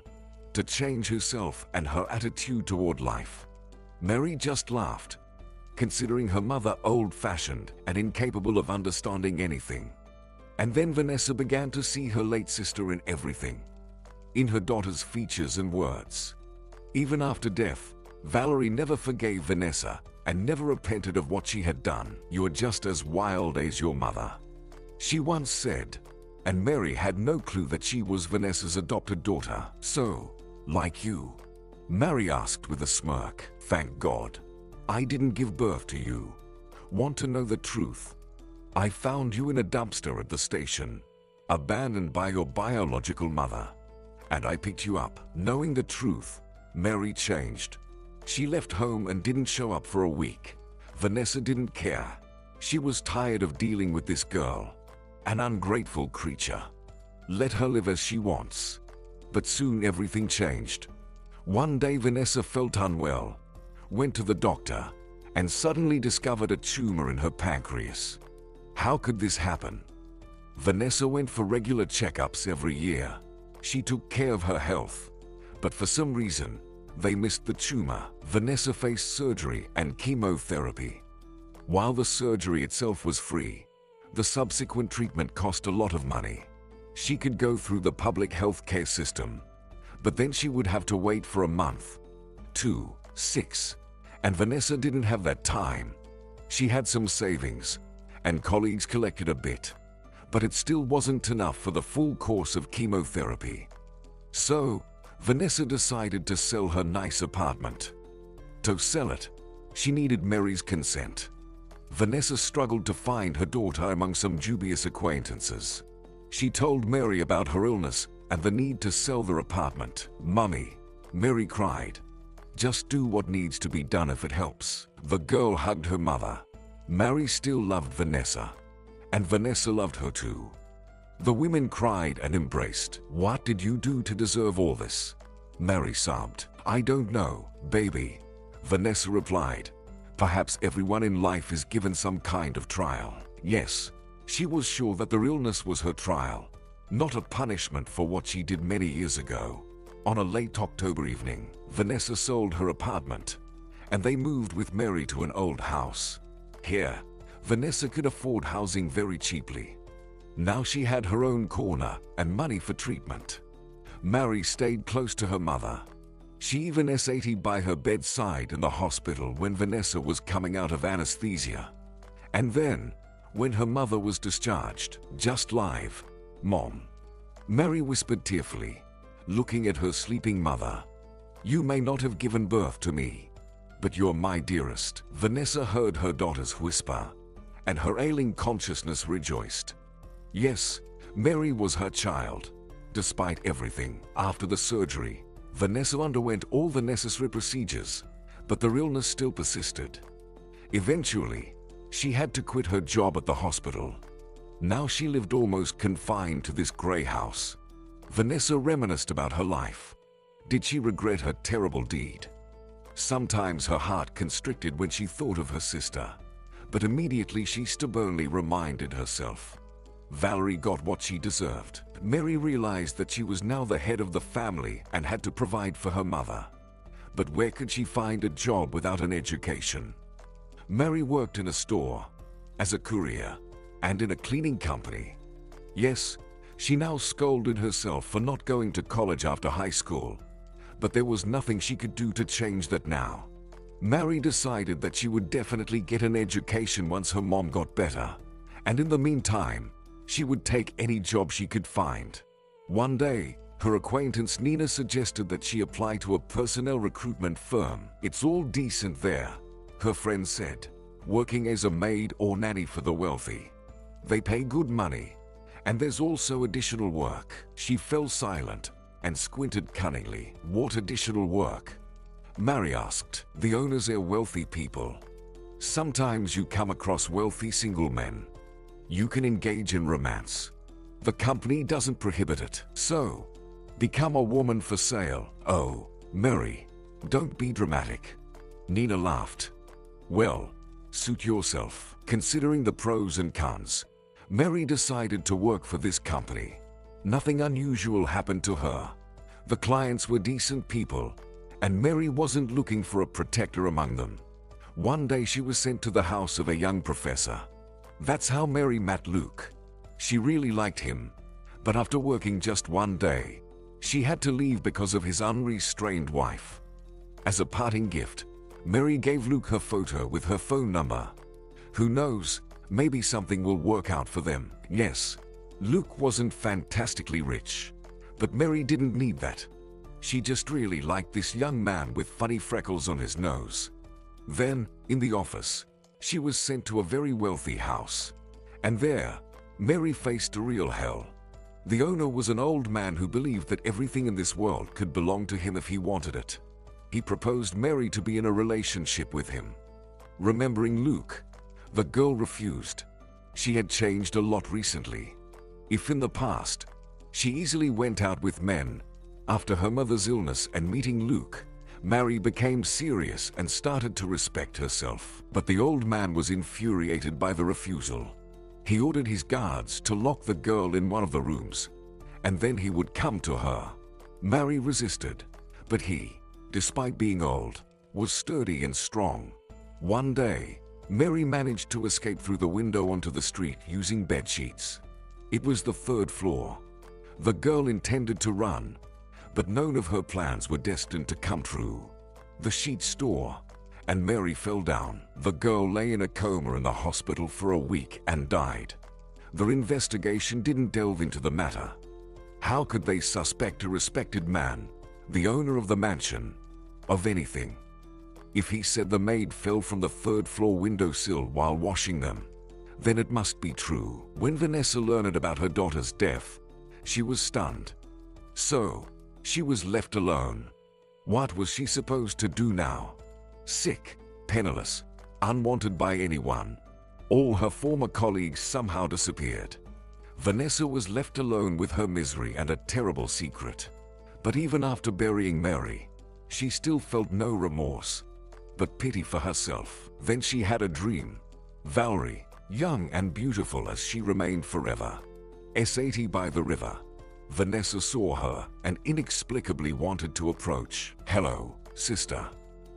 to change herself and her attitude toward life. Mary just laughed, considering her mother old-fashioned and incapable of understanding anything. And then Vanessa began to see her late sister in everything, in her daughter's features and words. Even after death, Valerie never forgave Vanessa and never repented of what she had done. "You're just as wild as your mother," she once said, and Mary had no clue that she was Vanessa's adopted daughter. "So, like you?" Mary asked with a smirk. "Thank God I didn't give birth to you. Want to know the truth? I found you in a dumpster at the station, abandoned by your biological mother, and I picked you up." Knowing the truth, Mary changed. She left home and didn't show up for a week. Vanessa didn't care. She was tired of dealing with this girl, an ungrateful creature. Let her live as she wants. But soon everything changed. One day Vanessa felt unwell, went to the doctor, and suddenly discovered a tumor in her pancreas. How could this happen? Vanessa went for regular checkups every year. She took care of her health, but for some reason, they missed the tumor. Vanessa faced surgery and chemotherapy. While the surgery itself was free, the subsequent treatment cost a lot of money. She could go through the public health care system, but then she would have to wait for a month, 2, 6, and Vanessa didn't have that time. She had some savings, and colleagues collected a bit, but it still wasn't enough for the full course of chemotherapy. So, Vanessa decided to sell her nice apartment. To sell it, she needed Mary's consent. Vanessa struggled to find her daughter among some dubious acquaintances. She told Mary about her illness and the need to sell their apartment. "Mummy," Mary cried, "just do what needs to be done if it helps." The girl hugged her mother. Mary still loved Vanessa, and Vanessa loved her too. The women cried and embraced. "What did you do to deserve all this?" Mary sobbed. "I don't know, baby," Vanessa replied. "Perhaps everyone in life is given some kind of trial." Yes, she was sure that their illness was her trial, not a punishment for what she did many years ago. On a late October evening, Vanessa sold her apartment, and they moved with Mary to an old house. Here, Vanessa could afford housing very cheaply. Now she had her own corner and money for treatment. Mary stayed close to her mother. She even sat by her bedside in the hospital when Vanessa was coming out of anesthesia. And then, when her mother was discharged, "Just live, Mom," Mary whispered tearfully, looking at her sleeping mother. "You may not have given birth to me, but you're my dearest." Vanessa heard her daughter's whisper, and her ailing consciousness rejoiced. Yes, Mary was her child. Despite everything, after the surgery, Vanessa underwent all the necessary procedures, but the illness still persisted. Eventually, she had to quit her job at the hospital. Now she lived almost confined to this gray house. Vanessa reminisced about her life. Did she regret her terrible deed? Sometimes her heart constricted when she thought of her sister, but immediately she stubbornly reminded herself. Valerie got what she deserved. Mary realized that she was now the head of the family and had to provide for her mother. But where could she find a job without an education? Mary worked in a store, as a courier, and in a cleaning company. Yes, she now scolded herself for not going to college after high school, but there was nothing she could do to change that now. Mary decided that she would definitely get an education once her mom got better, and in the meantime, she would take any job she could find. One day, her acquaintance Nina suggested that she apply to a personnel recruitment firm. "It's all decent there," her friend said, "working as a maid or nanny for the wealthy. They pay good money, and there's also additional work." She fell silent and squinted cunningly. "What additional work?" Mary asked. "The owners are wealthy people. Sometimes you come across wealthy single men. You can engage in romance. The company doesn't prohibit it. So, become a woman for sale." "Oh, Mary, don't be dramatic." Nina laughed. "Well, suit yourself." Considering the pros and cons, Mary decided to work for this company. Nothing unusual happened to her. The clients were decent people, and Mary wasn't looking for a protector among them. One day she was sent to the house of a young professor. That's how Mary met Luke. She really liked him, but after working just one day, she had to leave because of his unrestrained wife. As a parting gift, Mary gave Luke her photo with her phone number. Who knows, maybe something will work out for them. Yes, Luke wasn't fantastically rich, but Mary didn't need that. She just really liked this young man with funny freckles on his nose. Then, in the office, she was sent to a very wealthy house. And there, Mary faced a real hell. The owner was an old man who believed that everything in this world could belong to him if he wanted it. He proposed Mary to be in a relationship with him. Remembering Luke, the girl refused. She had changed a lot recently. If in the past, she easily went out with men, after her mother's illness and meeting Luke, Mary became serious and started to respect herself. But the old man was infuriated by the refusal. He ordered his guards to lock the girl in one of the rooms, and then he would come to her. Mary resisted, but he, despite being old, was sturdy and strong. One day, Mary managed to escape through the window onto the street using bed sheets. It was the 3rd floor. The girl intended to run, but none of her plans were destined to come true. The sheets tore, and Mary fell down. The girl lay in a coma in the hospital for a week and died. Their investigation didn't delve into the matter. How could they suspect a respected man, the owner of the mansion, of anything? If he said the maid fell from the third-floor windowsill while washing them, then it must be true. When Vanessa learned about her daughter's death, she was stunned. So, she was left alone. What was she supposed to do now? Sick, penniless, unwanted by anyone. All her former colleagues somehow disappeared. Vanessa was left alone with her misery and a terrible secret. But even after burying Mary, she still felt no remorse, but pity for herself. Then she had a dream. Valerie, young and beautiful as she remained forever, 80 by the river. Vanessa saw her and inexplicably wanted to approach. "Hello, sister."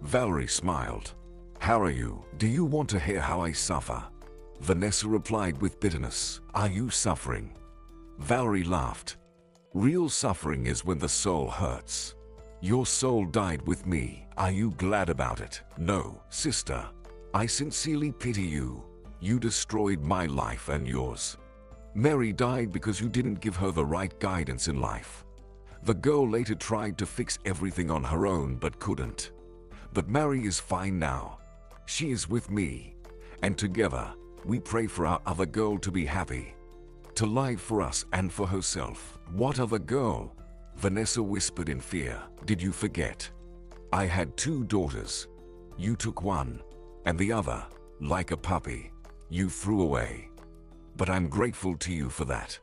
Valerie smiled. "How are you? Do you want to hear how I suffer?" Vanessa replied with bitterness. "Are you suffering?" Valerie laughed. "Real suffering is when the soul hurts. Your soul died with me. Are you glad about it?" "No, sister. I sincerely pity you. You destroyed my life and yours. Mary died because you didn't give her the right guidance in life. The girl later tried to fix everything on her own but couldn't. But Mary is fine now. She is with me. And together, we pray for our other girl to be happy, to live for us and for herself." "What other girl?" Vanessa whispered in fear. "Did you forget? I had 2 daughters. You took one, and the other, like a puppy, you threw away. But I'm grateful to you for that.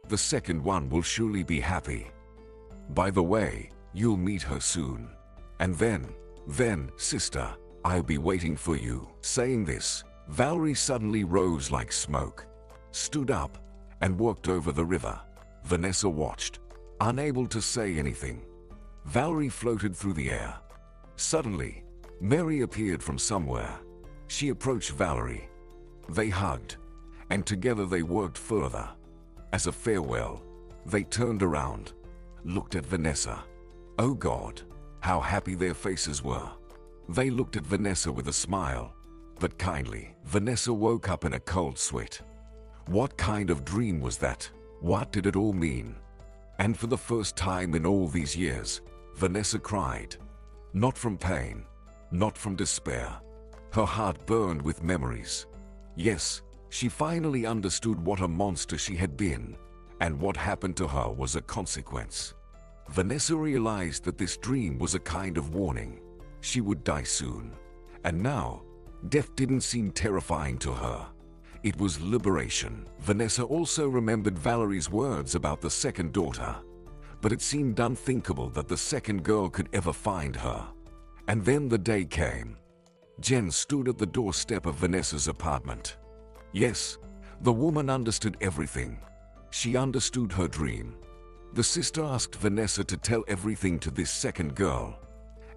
The second one will surely be happy. By the way, you'll meet her soon. And then, sister, I'll be waiting for you." Saying this, Valerie suddenly rose like smoke, stood up, and walked over the river. Vanessa watched, unable to say anything. Valerie floated through the air. Suddenly, Mary appeared from somewhere. She approached Valerie. They hugged, and together they walked further. As a farewell, they turned around, looked at Vanessa. Oh God, how happy their faces were. They looked at Vanessa with a smile, but kindly. Vanessa woke up in a cold sweat. What kind of dream was that? What did it all mean? And for the first time in all these years, Vanessa cried. Not from pain, not from despair. Her heart burned with memories. Yes, she finally understood what a monster she had been, and what happened to her was a consequence. Vanessa realized that this dream was a kind of warning. She would die soon. And now, death didn't seem terrifying to her. It was liberation. Vanessa also remembered Valerie's words about the second daughter, but it seemed unthinkable that the second girl could ever find her. And then the day came. Jen stood at the doorstep of Vanessa's apartment. Yes, the woman understood everything. She understood her dream. The sister asked Vanessa to tell everything to this second girl,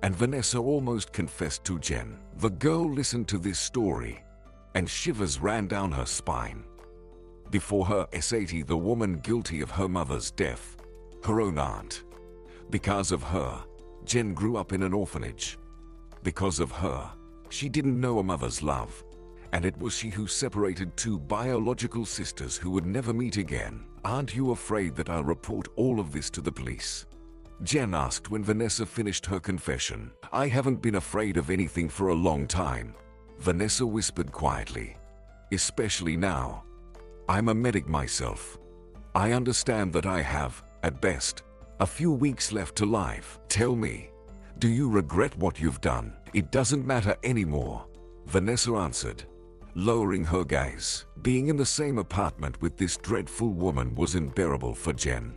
and Vanessa almost confessed to Jen. The girl listened to this story, and shivers ran down her spine. Before her S80, the woman guilty of her mother's death, her own aunt. Because of her, Jen grew up in an orphanage. Because of her, she didn't know a mother's love, and it was she who separated 2 biological sisters who would never meet again. Aren't you afraid that I'll report all of this to the police? Jen asked when Vanessa finished her confession. I haven't been afraid of anything for a long time, Vanessa whispered quietly. Especially now. I'm a medic myself. I understand that I have, at best, a few weeks left to live. Tell me, do you regret what you've done? It doesn't matter anymore, Vanessa answered, lowering her gaze. Being in the same apartment with this dreadful woman was unbearable for Jen.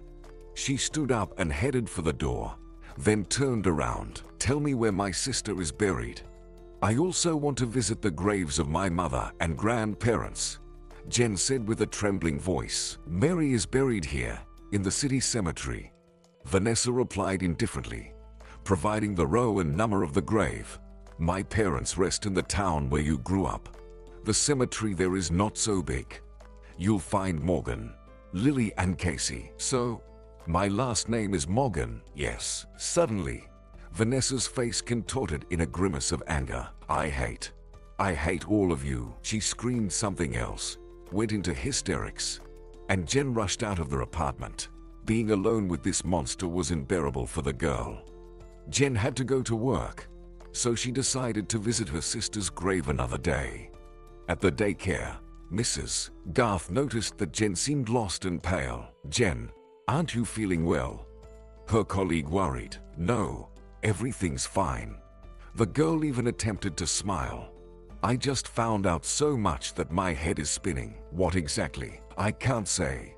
She stood up and headed for the door, then turned around. Tell me where my sister is buried. I also want to visit the graves of my mother and grandparents, Jen said with a trembling voice. Mary is buried here, in the city cemetery, Vanessa replied indifferently, providing the row and number of the grave. My parents rest in the town where you grew up. The cemetery there is not so big. You'll find Morgan, Lily and Casey. So, my last name is Morgan, yes. Suddenly, Vanessa's face contorted in a grimace of anger. I hate all of you. She screamed something else, went into hysterics, and Jen rushed out of their apartment. Being alone with this monster was unbearable for the girl. Jen had to go to work, so she decided to visit her sister's grave another day. At the daycare, Mrs. Garth noticed that Jen seemed lost and pale. "Jen, aren't you feeling well?" Her colleague worried. "No, everything's fine." The girl even attempted to smile. "I just found out so much that my head is spinning." "What exactly?" "I can't say.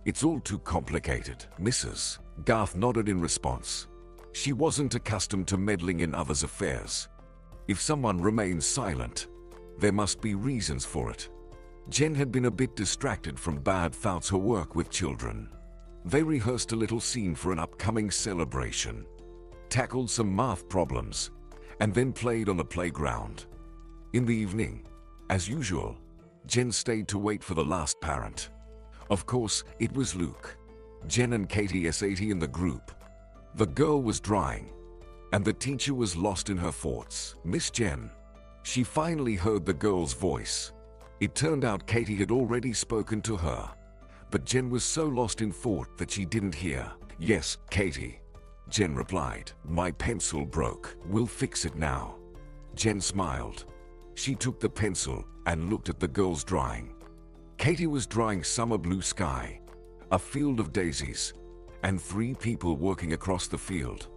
It's all too complicated." Mrs. Garth nodded in response. She wasn't accustomed to meddling in others' affairs. If someone remains silent, there must be reasons for it. Jen had been a bit distracted from bad thoughts her work with children. They rehearsed a little scene for an upcoming celebration, tackled some math problems, and then played on the playground. In the evening, as usual, Jen stayed to wait for the last parent. Of course, it was Luke. Jen and Katie sat in the group. The girl was drying, and the teacher was lost in her thoughts. "Miss Jen." She finally heard the girl's voice. It turned out Katie had already spoken to her, but Jen was so lost in thought that she didn't hear. "Yes, Katie," Jen replied. "My pencil broke. We'll fix it now." Jen smiled. She took the pencil and looked at the girl's drawing. Katie was drawing summer blue sky, a field of daisies, and 3 people working across the field.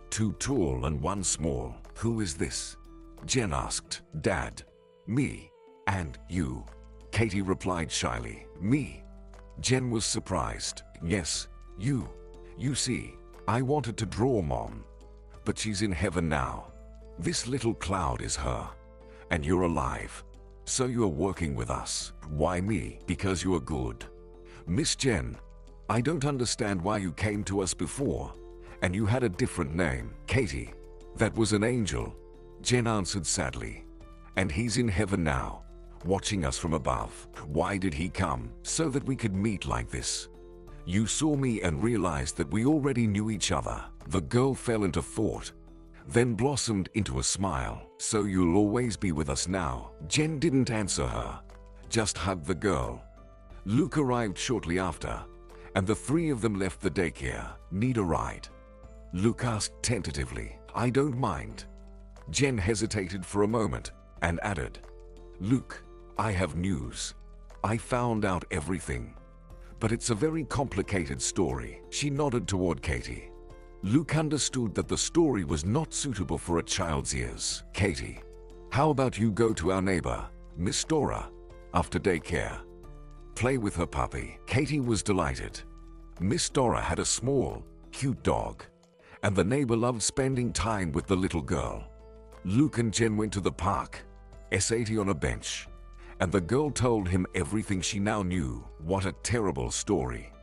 2 tall and 1 small. "Who is this?" Jen asked. "Dad." "Me." "And you?" Katie replied shyly. "Me." Jen was surprised. "Yes, you. You see, I wanted to draw Mom, but she's in heaven now. This little cloud is her. And you're alive. So you're working with us." "Why me?" "Because you're good. Miss Jen, I don't understand why you came to us before, and you had a different name." "Katie, that was an angel," Jen answered sadly. "And he's in heaven now, watching us from above." "Why did he come?" "So that we could meet like this. You saw me and realized that we already knew each other." The girl fell into thought, then blossomed into a smile. "So you'll always be with us now?" Jen didn't answer her, just hugged the girl. Luke arrived shortly after, and the 3 of them left the daycare. "Need a ride?" Luke asked tentatively. "I don't mind." Jen hesitated for a moment and added, "Luke, I have news. I found out everything, but it's a very complicated story." She nodded toward Katie. Luke understood that the story was not suitable for a child's ears. "Katie, how about you go to our neighbor, Miss Dora, after daycare? Play with her puppy." Katie was delighted. Miss Dora had a small, cute dog, and the neighbor loved spending time with the little girl. Luke and Jen went to the park, sat on a bench, and the girl told him everything she now knew. "What a terrible story,"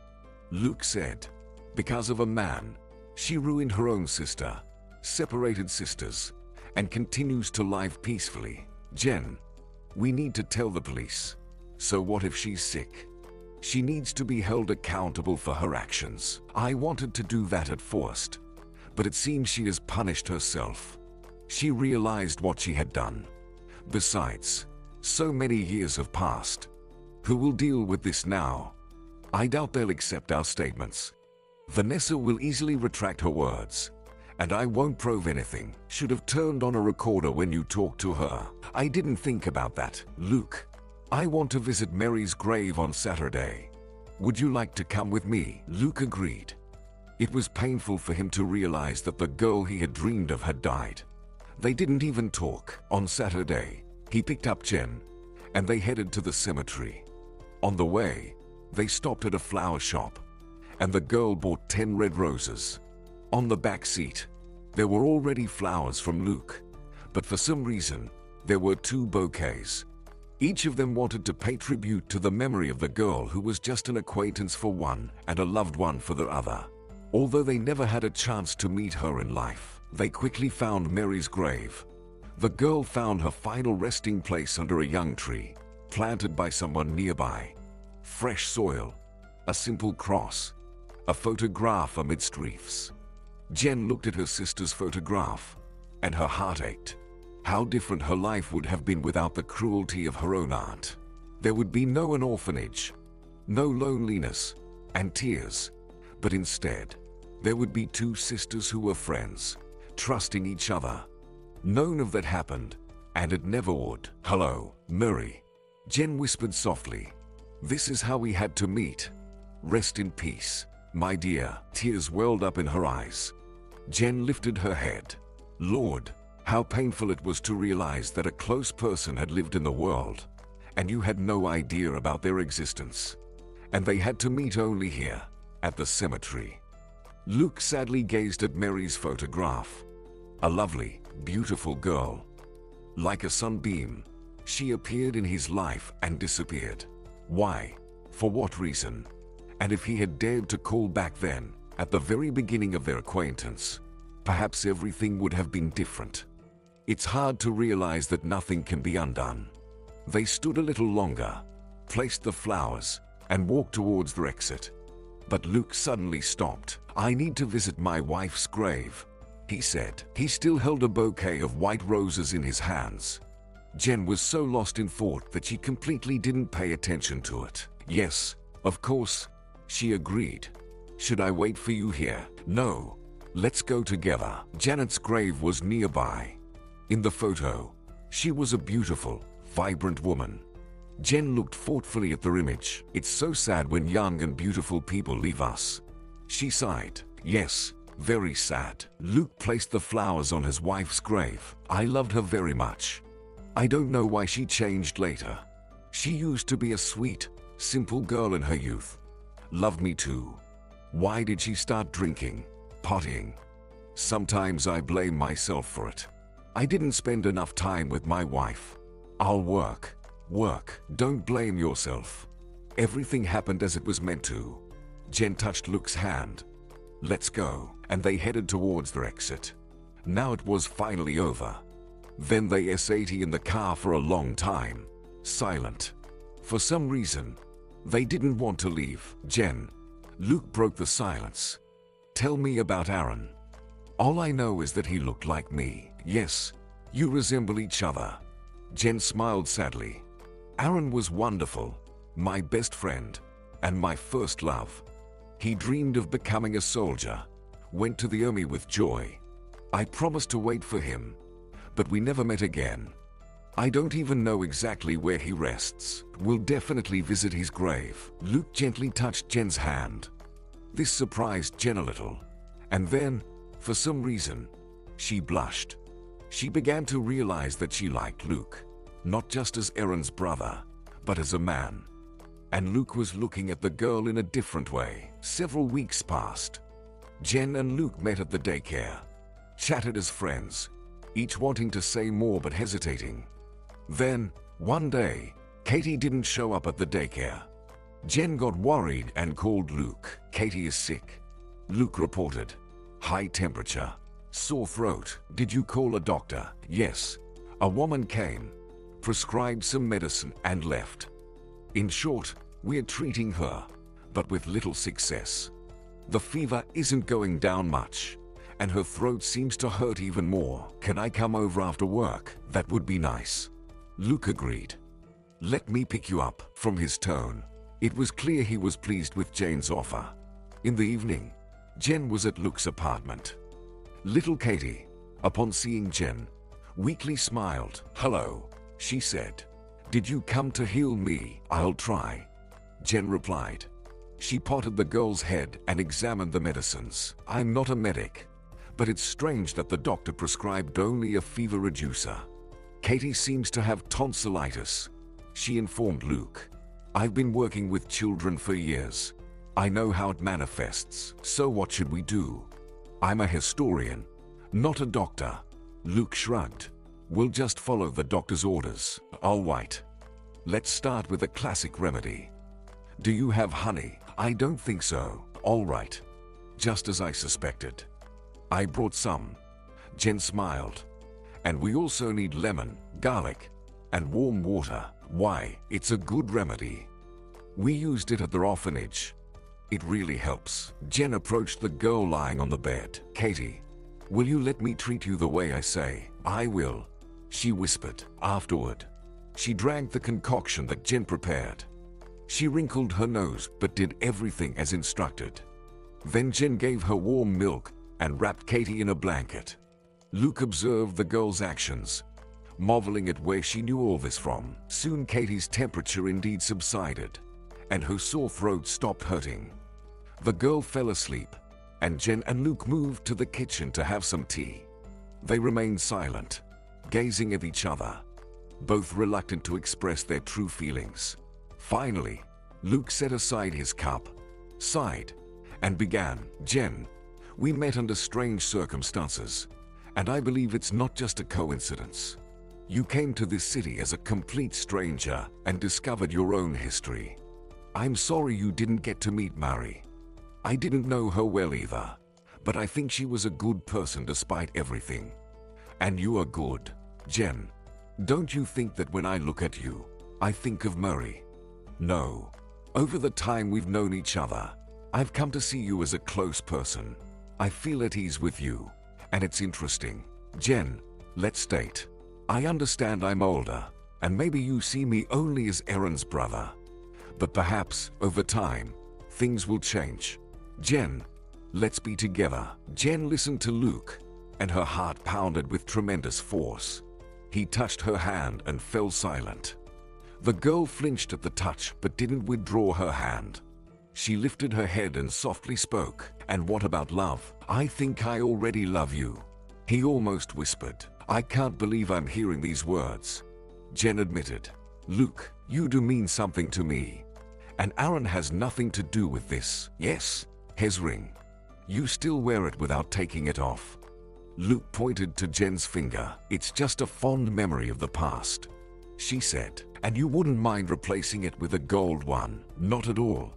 Luke said. "Because of a man, she ruined her own sister, separated sisters, and continues to live peacefully. Jen, we need to tell the police. So what if she's sick? She needs to be held accountable for her actions." "I wanted to do that at first, but it seems she has punished herself. She realized what she had done. Besides, so many years have passed. Who will deal with this now? I doubt they'll accept our statements. Vanessa will easily retract her words, and I won't prove anything." "Should have turned on a recorder when you talked to her." "I didn't think about that." "Luke, I want to visit Mary's grave on Saturday. Would you like to come with me?" Luke agreed. It was painful for him to realize that the girl he had dreamed of had died. They didn't even talk. On Saturday, he picked up Jen, and they headed to the cemetery. On the way, they stopped at a flower shop, and the girl bought 10 red roses. On the back seat, there were already flowers from Luke, but for some reason, there were 2 bouquets. Each of them wanted to pay tribute to the memory of the girl who was just an acquaintance for one and a loved one for the other. Although they never had a chance to meet her in life, they quickly found Mary's grave. The girl found her final resting place under a young tree, planted by someone nearby. Fresh soil, a simple cross, a photograph amidst reefs. Jen looked at her sister's photograph, and her heart ached. How different her life would have been without the cruelty of her own aunt. There would be no an orphanage, no loneliness and tears, but instead, there would be 2 sisters who were friends, trusting each other. None of that happened, and it never would. "Hello, Murray," Jen whispered softly. "This is how we had to meet. Rest in peace, my dear." Tears welled up in her eyes. Jen lifted her head. Lord, how painful it was to realize that a close person had lived in the world, and you had no idea about their existence. And they had to meet only here, at the cemetery. Luke sadly gazed at Mary's photograph. A lovely, beautiful girl. Like a sunbeam, she appeared in his life and disappeared. Why? For what reason? And if he had dared to call back then, at the very beginning of their acquaintance, perhaps everything would have been different. It's hard to realize that nothing can be undone. They stood a little longer, placed the flowers, and walked towards their exit. But Luke suddenly stopped. "I need to visit my wife's grave," he said. He still held a bouquet of white roses in his hands. Jen was so lost in thought that she completely didn't pay attention to it. "Yes, of course," she agreed. "Should I wait for you here?" "No. Let's go together." Janet's grave was nearby. In the photo, she was a beautiful, vibrant woman. Jen looked thoughtfully at their image. "It's so sad when young and beautiful people leave us," she sighed. "Yes, very sad." Luke placed the flowers on his wife's grave. "I loved her very much. I don't know why she changed later. She used to be a sweet, simple girl in her youth. Loved me too. Why did she start drinking, partying? Sometimes I blame myself for it. I didn't spend enough time with my wife. I'll work. Don't blame yourself. Everything happened as it was meant to." Jen touched Luke's hand. "Let's go." And they headed towards their exit. Now it was finally over. Then they sat in the car for a long time, silent. For some reason, they didn't want to leave. "Jen," Luke broke the silence. "Tell me about Aaron. All I know is that he looked like me." "Yes, you resemble each other." Jen smiled sadly. "Aaron was wonderful, my best friend, and my first love. He dreamed of becoming a soldier, went to the army with joy. I promised to wait for him, but we never met again. I don't even know exactly where he rests. We'll definitely visit his grave." Luke gently touched Jen's hand. This surprised Jen a little, and then, for some reason, she blushed. She began to realize that she liked Luke, not just as Aaron's brother, but as a man. And Luke was looking at the girl in a different way. Several weeks passed. Jen and Luke met at the daycare, chatted as friends, each wanting to say more but hesitating. Then, one day, Katie didn't show up at the daycare. Jen got worried and called Luke. "Katie is sick," Luke reported. "High temperature, sore throat." "Did you call a doctor?" "Yes. A woman came, prescribed some medicine and left. In short, we're treating her, but with little success. The fever isn't going down much, and her throat seems to hurt even more. Can I come over after work?" "That would be nice," Luke agreed. "Let me pick you up." From his tone, it was clear he was pleased with Jane's offer. In the evening, Jen was at Luke's apartment. Little Katie, upon seeing Jen, weakly smiled. "Hello," she said. "Did you come to heal me?" "I'll try," Jen replied. She patted the girl's head and examined the medicines. "I'm not a medic, but it's strange that the doctor prescribed only a fever reducer. Katie seems to have tonsillitis," she informed Luke. "I've been working with children for years. I know how it manifests." "So what should we do?" "I'm a historian, not a doctor," Luke shrugged. "We'll just follow the doctor's orders." "All right. Let's start with a classic remedy. Do you have honey?" "I don't think so." "All right. Just as I suspected. I brought some." Jen smiled. "And we also need lemon, garlic, and warm water." "Why?" "It's a good remedy. We used it at the orphanage. It really helps." Jen approached the girl lying on the bed. "Katie, will you let me treat you the way I say?" "I will," she whispered. Afterward, she drank the concoction that Jen prepared. She wrinkled her nose but did everything as instructed. Then Jen gave her warm milk and wrapped Katie in a blanket. Luke observed the girl's actions, marveling at where she knew all this from. Soon Katie's temperature indeed subsided, and her sore throat stopped hurting. The girl fell asleep, and Jen and Luke moved to the kitchen to have some tea. They remained silent, gazing at each other, both reluctant to express their true feelings. Finally, Luke set aside his cup, sighed, and began, "Jen, we met under strange circumstances, and I believe it's not just a coincidence. You came to this city as a complete stranger and discovered your own history. I'm sorry you didn't get to meet Mary. I didn't know her well either, but I think she was a good person despite everything. And you are good, Jen. Don't you think that when I look at you, I think of Murray? No. Over the time we've known each other, I've come to see you as a close person. I feel at ease with you, and it's interesting. Jen, let's date. I understand I'm older, and maybe you see me only as Erin's brother. But perhaps, over time, things will change. Jen, let's be together." Jen listened to Luke, and her heart pounded with tremendous force. He touched her hand and fell silent. The girl flinched at the touch but didn't withdraw her hand. She lifted her head and softly spoke, "And what about love? I think I already love you." He almost whispered, "I can't believe I'm hearing these words." Jen admitted, "Luke, you do mean something to me. And Aaron has nothing to do with this. Yes, his ring. You still wear it without taking it off." Luke pointed to Jen's finger. "It's just a fond memory of the past," she said. "And you wouldn't mind replacing it with a gold one?" "Not at all,"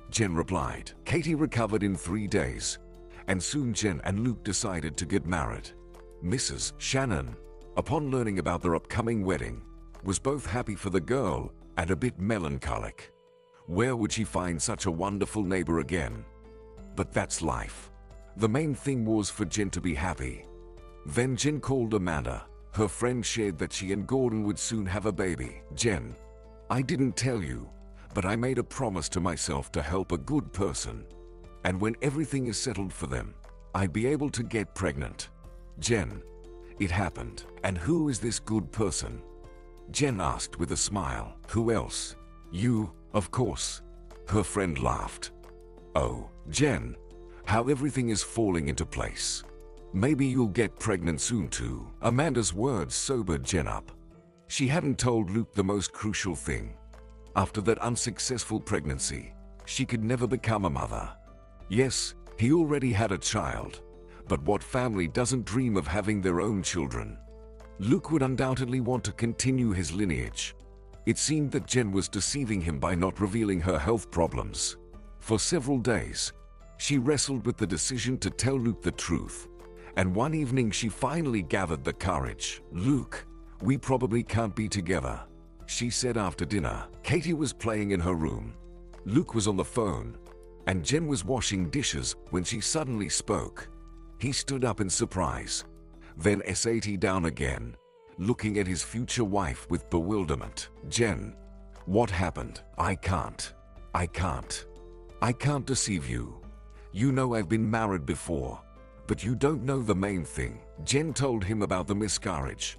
Jen replied. Katie recovered in 3 days, and soon Jen and Luke decided to get married. Mrs. Shannon, upon learning about their upcoming wedding, was both happy for the girl and a bit melancholic. Where would she find such a wonderful neighbor again? But that's life. The main thing was for Jen to be happy. Then Jen called Amanda. Her friend shared that she and Gordon would soon have a baby. "Jen, I didn't tell you, but I made a promise to myself to help a good person. And when everything is settled for them, I'd be able to get pregnant." "Jen, it happened. And who is this good person?" Jen asked with a smile. "Who else? You, of course." Her friend laughed. "Oh, Jen, how everything is falling into place. Maybe you'll get pregnant soon too." Amanda's words sobered Jen up. She hadn't told Luke the most crucial thing. After that unsuccessful pregnancy, she could never become a mother. Yes, he already had a child, but what family doesn't dream of having their own children? Luke would undoubtedly want to continue his lineage. It seemed that Jen was deceiving him by not revealing her health problems. For several days, she wrestled with the decision to tell Luke the truth, and one evening she finally gathered the courage. "Luke, we probably can't be together," she said after dinner. Katie was playing in her room. Luke was on the phone, and Jen was washing dishes when she suddenly spoke. He stood up in surprise, then sat down again, looking at his future wife with bewilderment. "Jen, what happened? I can't deceive you. You know I've been married before, but you don't know the main thing." Jen told him about the miscarriage,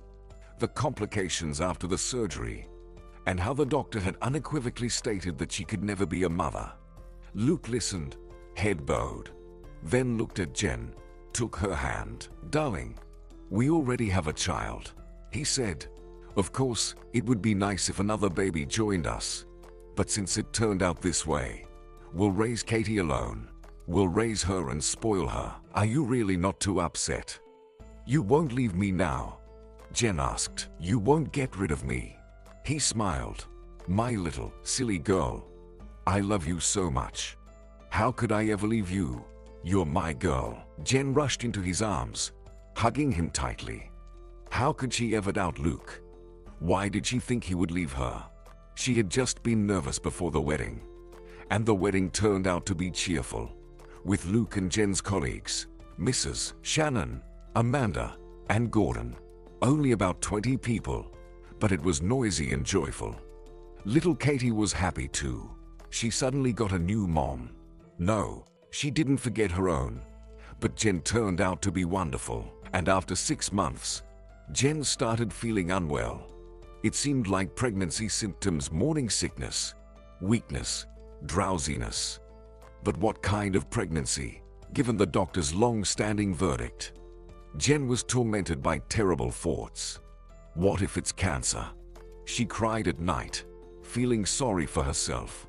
the complications after the surgery, and how the doctor had unequivocally stated that she could never be a mother. Luke listened, head bowed, then looked at Jen, took her hand. "Darling, we already have a child," he said. "Of course, it would be nice if another baby joined us. But since it turned out this way, we'll raise Katie alone. We'll raise her and spoil her. Are you really not too upset? You won't leave me now?" Jen asked. "You won't get rid of me?" He smiled. "My little, silly girl. I love you so much. How could I ever leave you? You're my girl." Jen rushed into his arms, hugging him tightly. How could she ever doubt Luke? Why did she think he would leave her? She had just been nervous before the wedding, and the wedding turned out to be cheerful, with Luke and Jen's colleagues, Mrs. Shannon, Amanda, and Gordon. Only about 20 people, but it was noisy and joyful. Little Katie was happy too. She suddenly got a new mom. No, she didn't forget her own, but Jen turned out to be wonderful. And after 6 months, Jen started feeling unwell. It seemed like pregnancy symptoms: morning sickness, weakness, drowsiness. But what kind of pregnancy, given the doctor's long-standing verdict? Jen was tormented by terrible thoughts. What if it's cancer? She cried at night, feeling sorry for herself,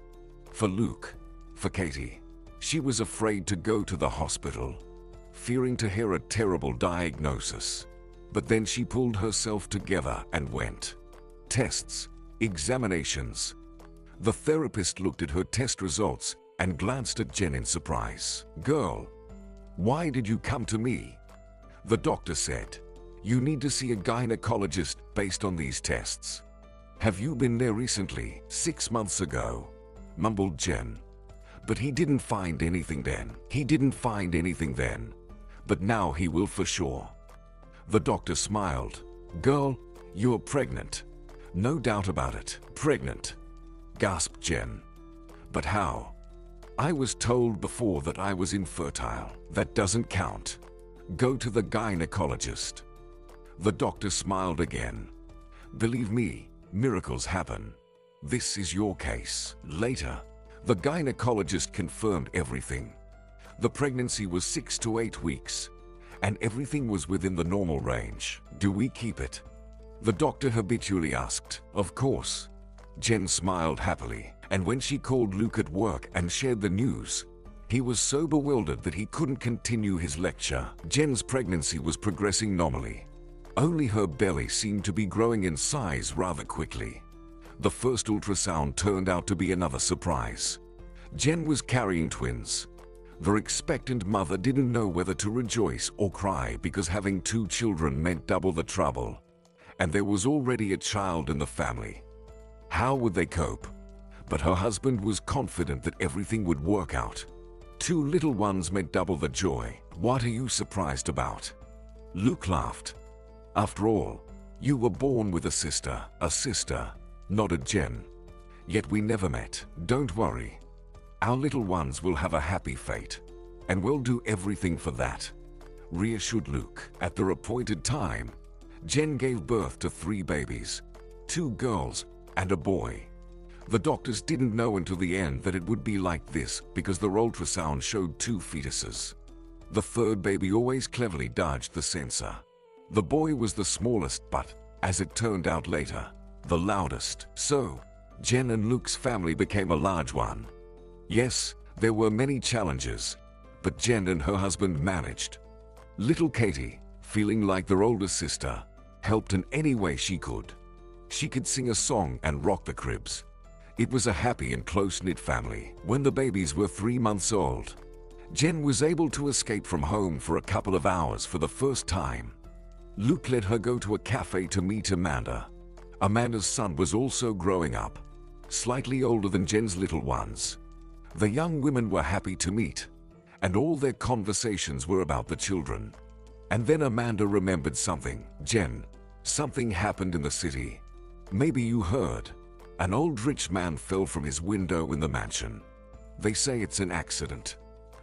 for Luke, for Katie. She was afraid to go to the hospital, fearing to hear a terrible diagnosis. But then she pulled herself together and went. Tests, examinations. The therapist looked at her test results and glanced at Jen in surprise. "Girl, why did you come to me?" The doctor said, "You need to see a gynecologist based on these tests." "Have you been there recently?" "6 months ago," mumbled Jen. "But he didn't find anything then." "He didn't find anything then, but now he will for sure." The doctor smiled. "Girl, you're pregnant. No doubt about it." "Pregnant?" gasped Jen. "But how? I was told before that I was infertile." "That doesn't count. Go to the gynecologist." The doctor smiled again. "Believe me, miracles happen. This is your case." Later, the gynecologist confirmed everything. The pregnancy was 6 to 8 weeks, and everything was within the normal range. "Do we keep it?" the doctor habitually asked. "Of course." Jen smiled happily, and when she called Luke at work and shared the news, he was so bewildered that he couldn't continue his lecture. Jen's pregnancy was progressing normally. Only her belly seemed to be growing in size rather quickly. The first ultrasound turned out to be another surprise. Jen was carrying twins. The expectant mother didn't know whether to rejoice or cry because having 2 children meant double the trouble. And there was already a child in the family. How would they cope? But her husband was confident that everything would work out. 2 little ones meant double the joy. "What are you surprised about?" Luke laughed. "After all, you were born with a sister." "A sister," nodded Jen. "Yet we never met." "Don't worry. Our little ones will have a happy fate, and we'll do everything for that," reassured Luke. At the appointed time, Jen gave birth to 3 babies, 2 girls and a boy. The doctors didn't know until the end that it would be like this because their ultrasound showed 2 fetuses. The 3rd baby always cleverly dodged the sensor. The boy was the smallest but, as it turned out later, the loudest. So, Jen and Luke's family became a large one. Yes, there were many challenges, but Jen and her husband managed. Little Katie, feeling like their older sister, helped in any way she could. She could sing a song and rock the cribs. It was a happy and close-knit family. When the babies were 3 months old, Jen was able to escape from home for a couple of hours for the first time. Luke let her go to a cafe to meet Amanda. Amanda's son was also growing up, slightly older than Jen's little ones. The young women were happy to meet, and all their conversations were about the children. And then Amanda remembered something. "Jen, something happened in the city. Maybe you heard. An old rich man fell from his window in the mansion. They say it's an accident,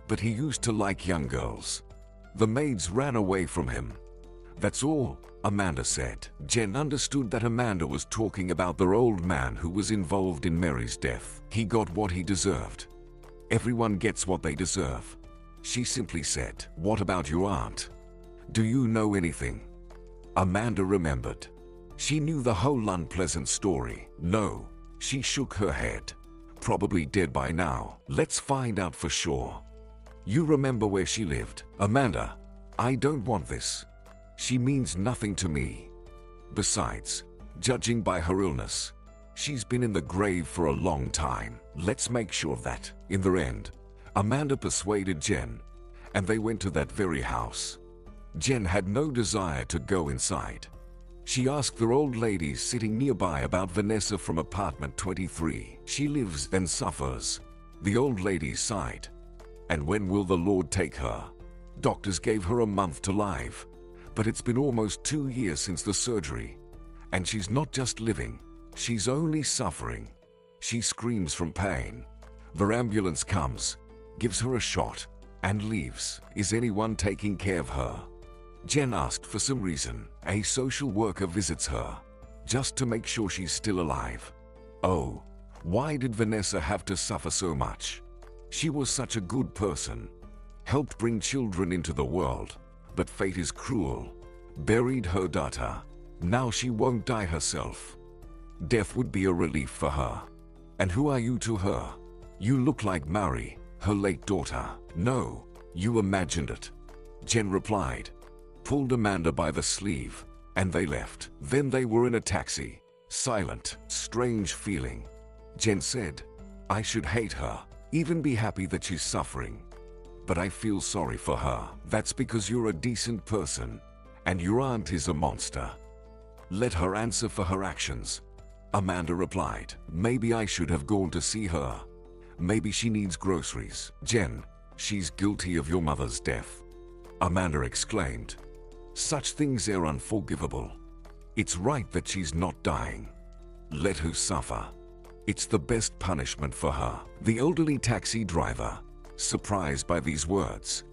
but he used to like young girls. The maids ran away from him. That's all," Amanda said. Jen understood that Amanda was talking about their old man who was involved in Mary's death. "He got what he deserved. Everyone gets what they deserve," she simply said. "What about your aunt? Do you know anything?" Amanda remembered. She knew the whole unpleasant story. "No," she shook her head. "Probably dead by now." "Let's find out for sure. You remember where she lived?" "Amanda, I don't want this. She means nothing to me. Besides, judging by her illness, she's been in the grave for a long time. Let's make sure of that." In the end, Amanda persuaded Jen, and they went to that very house. Jen had no desire to go inside. She asked the old ladies sitting nearby about Vanessa from apartment 23. "She lives and suffers," the old ladies sighed. "And when will the Lord take her? Doctors gave her a month to live, but it's been almost 2 years since the surgery. And she's not just living, she's only suffering. She screams from pain. The ambulance comes, gives her a shot, and leaves. Is anyone taking care of her?" Jen asked for some reason. A social worker visits her, just to make sure she's still alive. Oh, why did Vanessa have to suffer so much? She was such a good person, helped bring children into the world, but fate is cruel. Buried her daughter. Now she won't die herself. Death would be a relief for her. And who are you to her? You look like Mary, her late daughter. No, you imagined it. Jen replied, pulled Amanda by the sleeve, and they left. Then they were in a taxi. Silent, strange feeling. Jen said, I should hate her, even be happy that she's suffering. But I feel sorry for her. That's because you're a decent person, and your aunt is a monster. Let her answer for her actions. Amanda replied, maybe I should have gone to see her. Maybe she needs groceries. Jen, she's guilty of your mother's death. Amanda exclaimed, such things are unforgivable. It's right that she's not dying. Let her suffer. It's the best punishment for her. The elderly taxi driver, surprised by these words,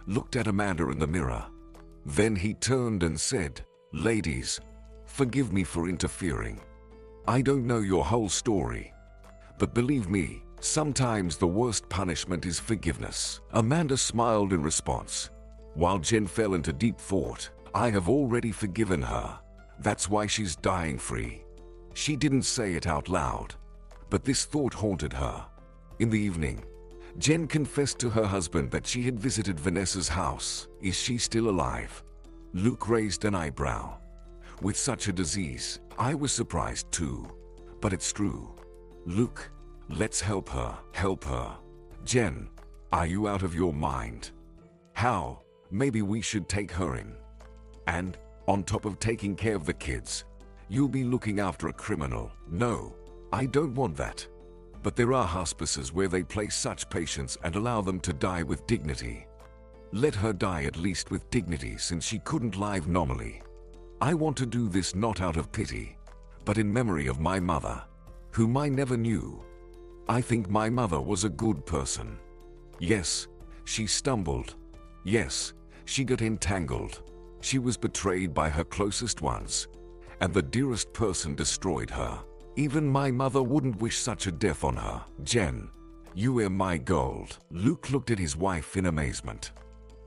looked at Amanda in the mirror. Then he turned and said, ladies, forgive me for interfering. I don't know your whole story, but believe me, sometimes the worst punishment is forgiveness. Amanda smiled in response, while Jen fell into deep thought. I have already forgiven her. That's why she's dying free. She didn't say it out loud, but this thought haunted her. In the evening, Jen confessed to her husband that she had visited Vanessa's house. Is she still alive? Luke raised an eyebrow. With such a disease, I was surprised too. But it's true. Luke, let's help her. Help her. Jen, are you out of your mind? How? Maybe we should take her in. And, on top of taking care of the kids, you'll be looking after a criminal. No, I don't want that. But there are hospices where they place such patients and allow them to die with dignity. Let her die at least with dignity, since she couldn't live normally. I want to do this not out of pity, but in memory of my mother, whom I never knew. I think my mother was a good person. Yes, she stumbled. Yes, she got entangled. She was betrayed by her closest ones, and the dearest person destroyed her. Even my mother wouldn't wish such a death on her. Jen, you are my gold. Luke looked at his wife in amazement.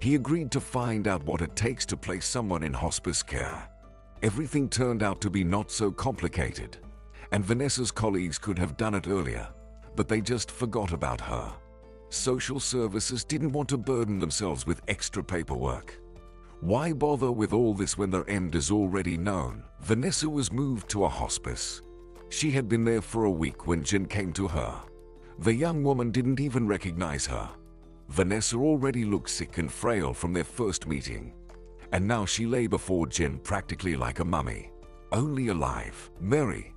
He agreed to find out what it takes to place someone in hospice care. Everything turned out to be not so complicated, and Vanessa's colleagues could have done it earlier, but they just forgot about her. Social services didn't want to burden themselves with extra paperwork. Why bother with all this when their end is already known? Vanessa was moved to a hospice. She had been there for a week when Jen came to her. The young woman didn't even recognize her. Vanessa already looked sick and frail from their first meeting, and now she lay before Jen practically like a mummy, only alive. Mary.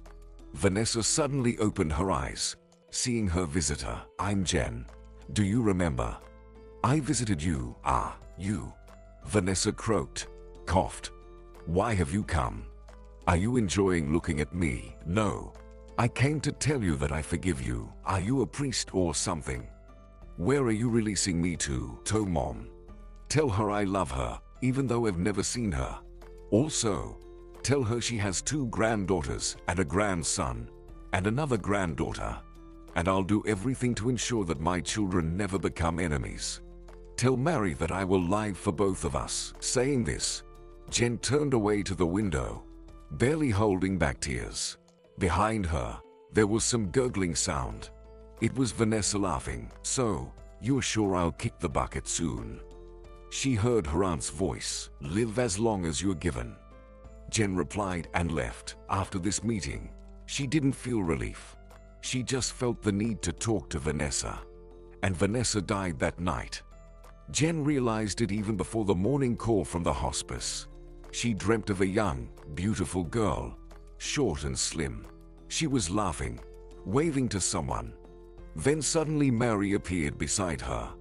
Vanessa suddenly opened her eyes, seeing her visitor. I'm Jen. Do you remember? I visited you. Ah, you. Vanessa croaked, coughed. Why have you come? Are you enjoying looking at me? No. I came to tell you that I forgive you. Are you a priest or something? Where are you releasing me to? To Mom. Tell her I love her, even though I've never seen her. Also, tell her she has 2 granddaughters and a grandson, and another granddaughter. And I'll do everything to ensure that my children never become enemies. Tell Mary that I will lie for both of us. Saying this, Jen turned away to the window, barely holding back tears. Behind her, there was some gurgling sound. It was Vanessa laughing. So, you're sure I'll kick the bucket soon? She heard her aunt's voice. Live as long as you're given. Jen replied and left. After this meeting, she didn't feel relief. She just felt the need to talk to Vanessa. And Vanessa died that night. Jen realized it even before the morning call from the hospice. She dreamt of a young, beautiful girl, short and slim. She was laughing, waving to someone. Then suddenly Mary appeared beside her,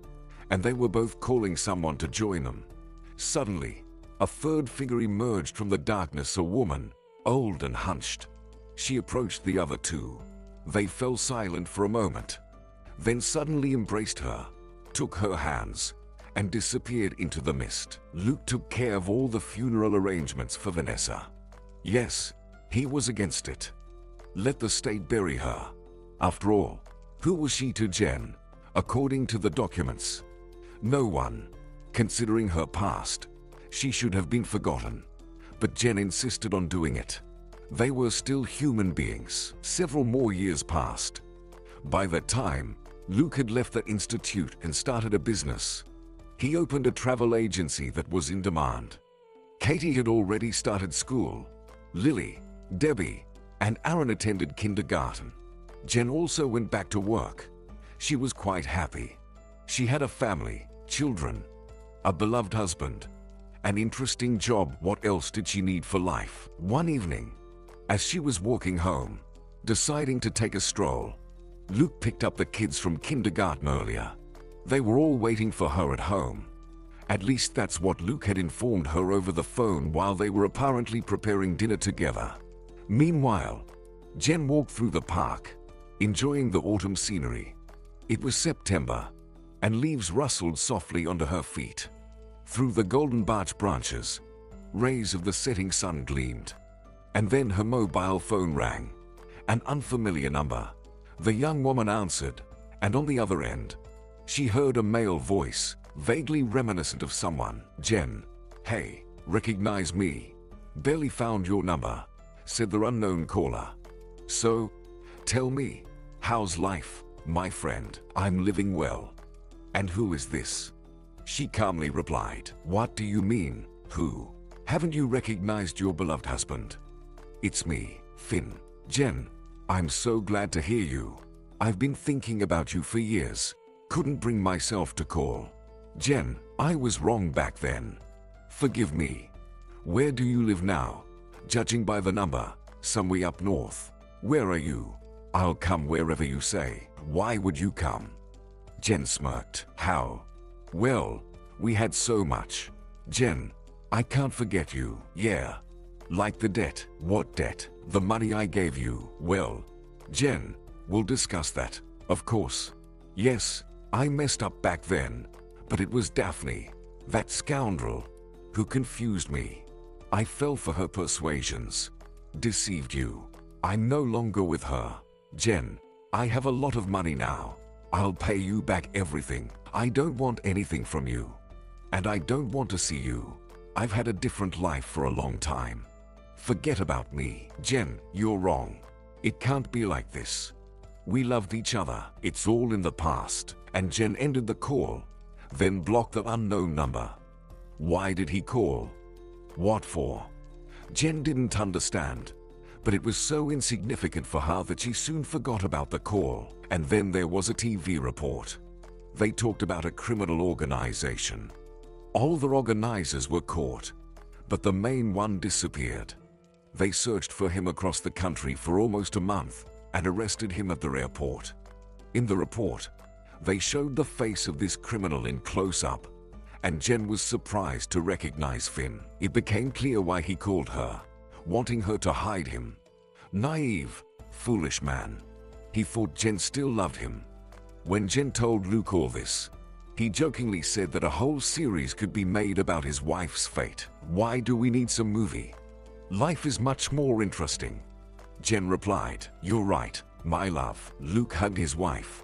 and they were both calling someone to join them. Suddenly, a third figure emerged from the darkness, a woman, old and hunched. She approached the other two. They fell silent for a moment, then suddenly embraced her, took her hands, and disappeared into the mist. Luke took care of all the funeral arrangements for Vanessa. Yes, he was against it. Let the state bury her. After all, who was she to Jen? According to the documents, no one. Considering her past, she should have been forgotten. But Jen insisted on doing it. They were still human beings. Several more years passed. By that time, Luke had left the institute and started a business. He opened a travel agency that was in demand. Katie had already started school. Lily, Debbie, and Aaron attended kindergarten. Jen also went back to work. She was quite happy. She had a family, children, a beloved husband, an interesting job. What else did she need for life? One evening, as she was walking home, deciding to take a stroll, Luke picked up the kids from kindergarten earlier. They were all waiting for her at home. At least that's what Luke had informed her over the phone while they were apparently preparing dinner together. Meanwhile, Jen walked through the park, enjoying the autumn scenery. It was September, and leaves rustled softly under her feet. Through the golden birch branches, rays of the setting sun gleamed. And then her mobile phone rang. An unfamiliar number. The young woman answered, and on the other end, she heard a male voice, vaguely reminiscent of someone. "Jen, hey, recognize me? Barely found your number," said the unknown caller. "So, tell me, how's life, my friend?" "I'm living well." "And who is this?" She calmly replied. "What do you mean, who? Haven't you recognized your beloved husband?" "It's me, Finn." "Jen, I'm so glad to hear you. I've been thinking about you for years. Couldn't bring myself to call." "Jen, I was wrong back then. Forgive me. Where do you live now?" "Judging by the number, somewhere up north." "Where are you?" "I'll come wherever you say." "Why would you come?" Jen smirked. "How?" "Well, we had so much. Jen, I can't forget you." "Yeah. Like the debt." "What debt?" "The money I gave you." "Well, Jen, we'll discuss that, of course. Yes, I messed up back then, but it was Daphne, that scoundrel, who confused me. I fell for her persuasions. Deceived you. I'm no longer with her. Jen, I have a lot of money now. I'll pay you back everything. I don't want anything from you. And I don't want to see you. I've had a different life for a long time. Forget about me." "Jen, you're wrong. It can't be like this. We loved each other. It's all in the past." And Jen ended the call, then blocked the unknown number. Why did he call? What for? Jen didn't understand, but it was so insignificant for her that she soon forgot about the call. And then there was a TV report. They talked about a criminal organization. All the organizers were caught, but the main one disappeared. They searched for him across the country for almost a month and arrested him at the airport. In the report, they showed the face of this criminal in close-up, and Jen was surprised to recognize Finn. It became clear why he called her, wanting her to hide him. Naive, foolish man. He thought Jen still loved him. When Jen told Luke all this, he jokingly said that a whole series could be made about his wife's fate. "Why do we need some movie? Life is much more interesting." Jen replied, "You're right, my love." Luke hugged his wife,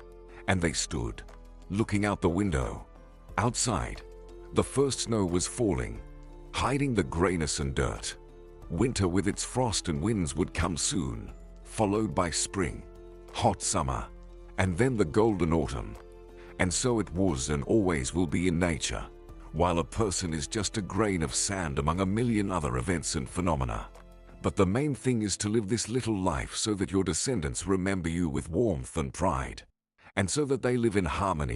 and they stood, looking out the window. Outside, the first snow was falling, hiding the grayness and dirt. Winter with its frost and winds would come soon, followed by spring, hot summer, and then the golden autumn. And so it was and always will be in nature, while a person is just a grain of sand among a million other events and phenomena. But the main thing is to live this little life so that your descendants remember you with warmth and pride, and so that they live in harmony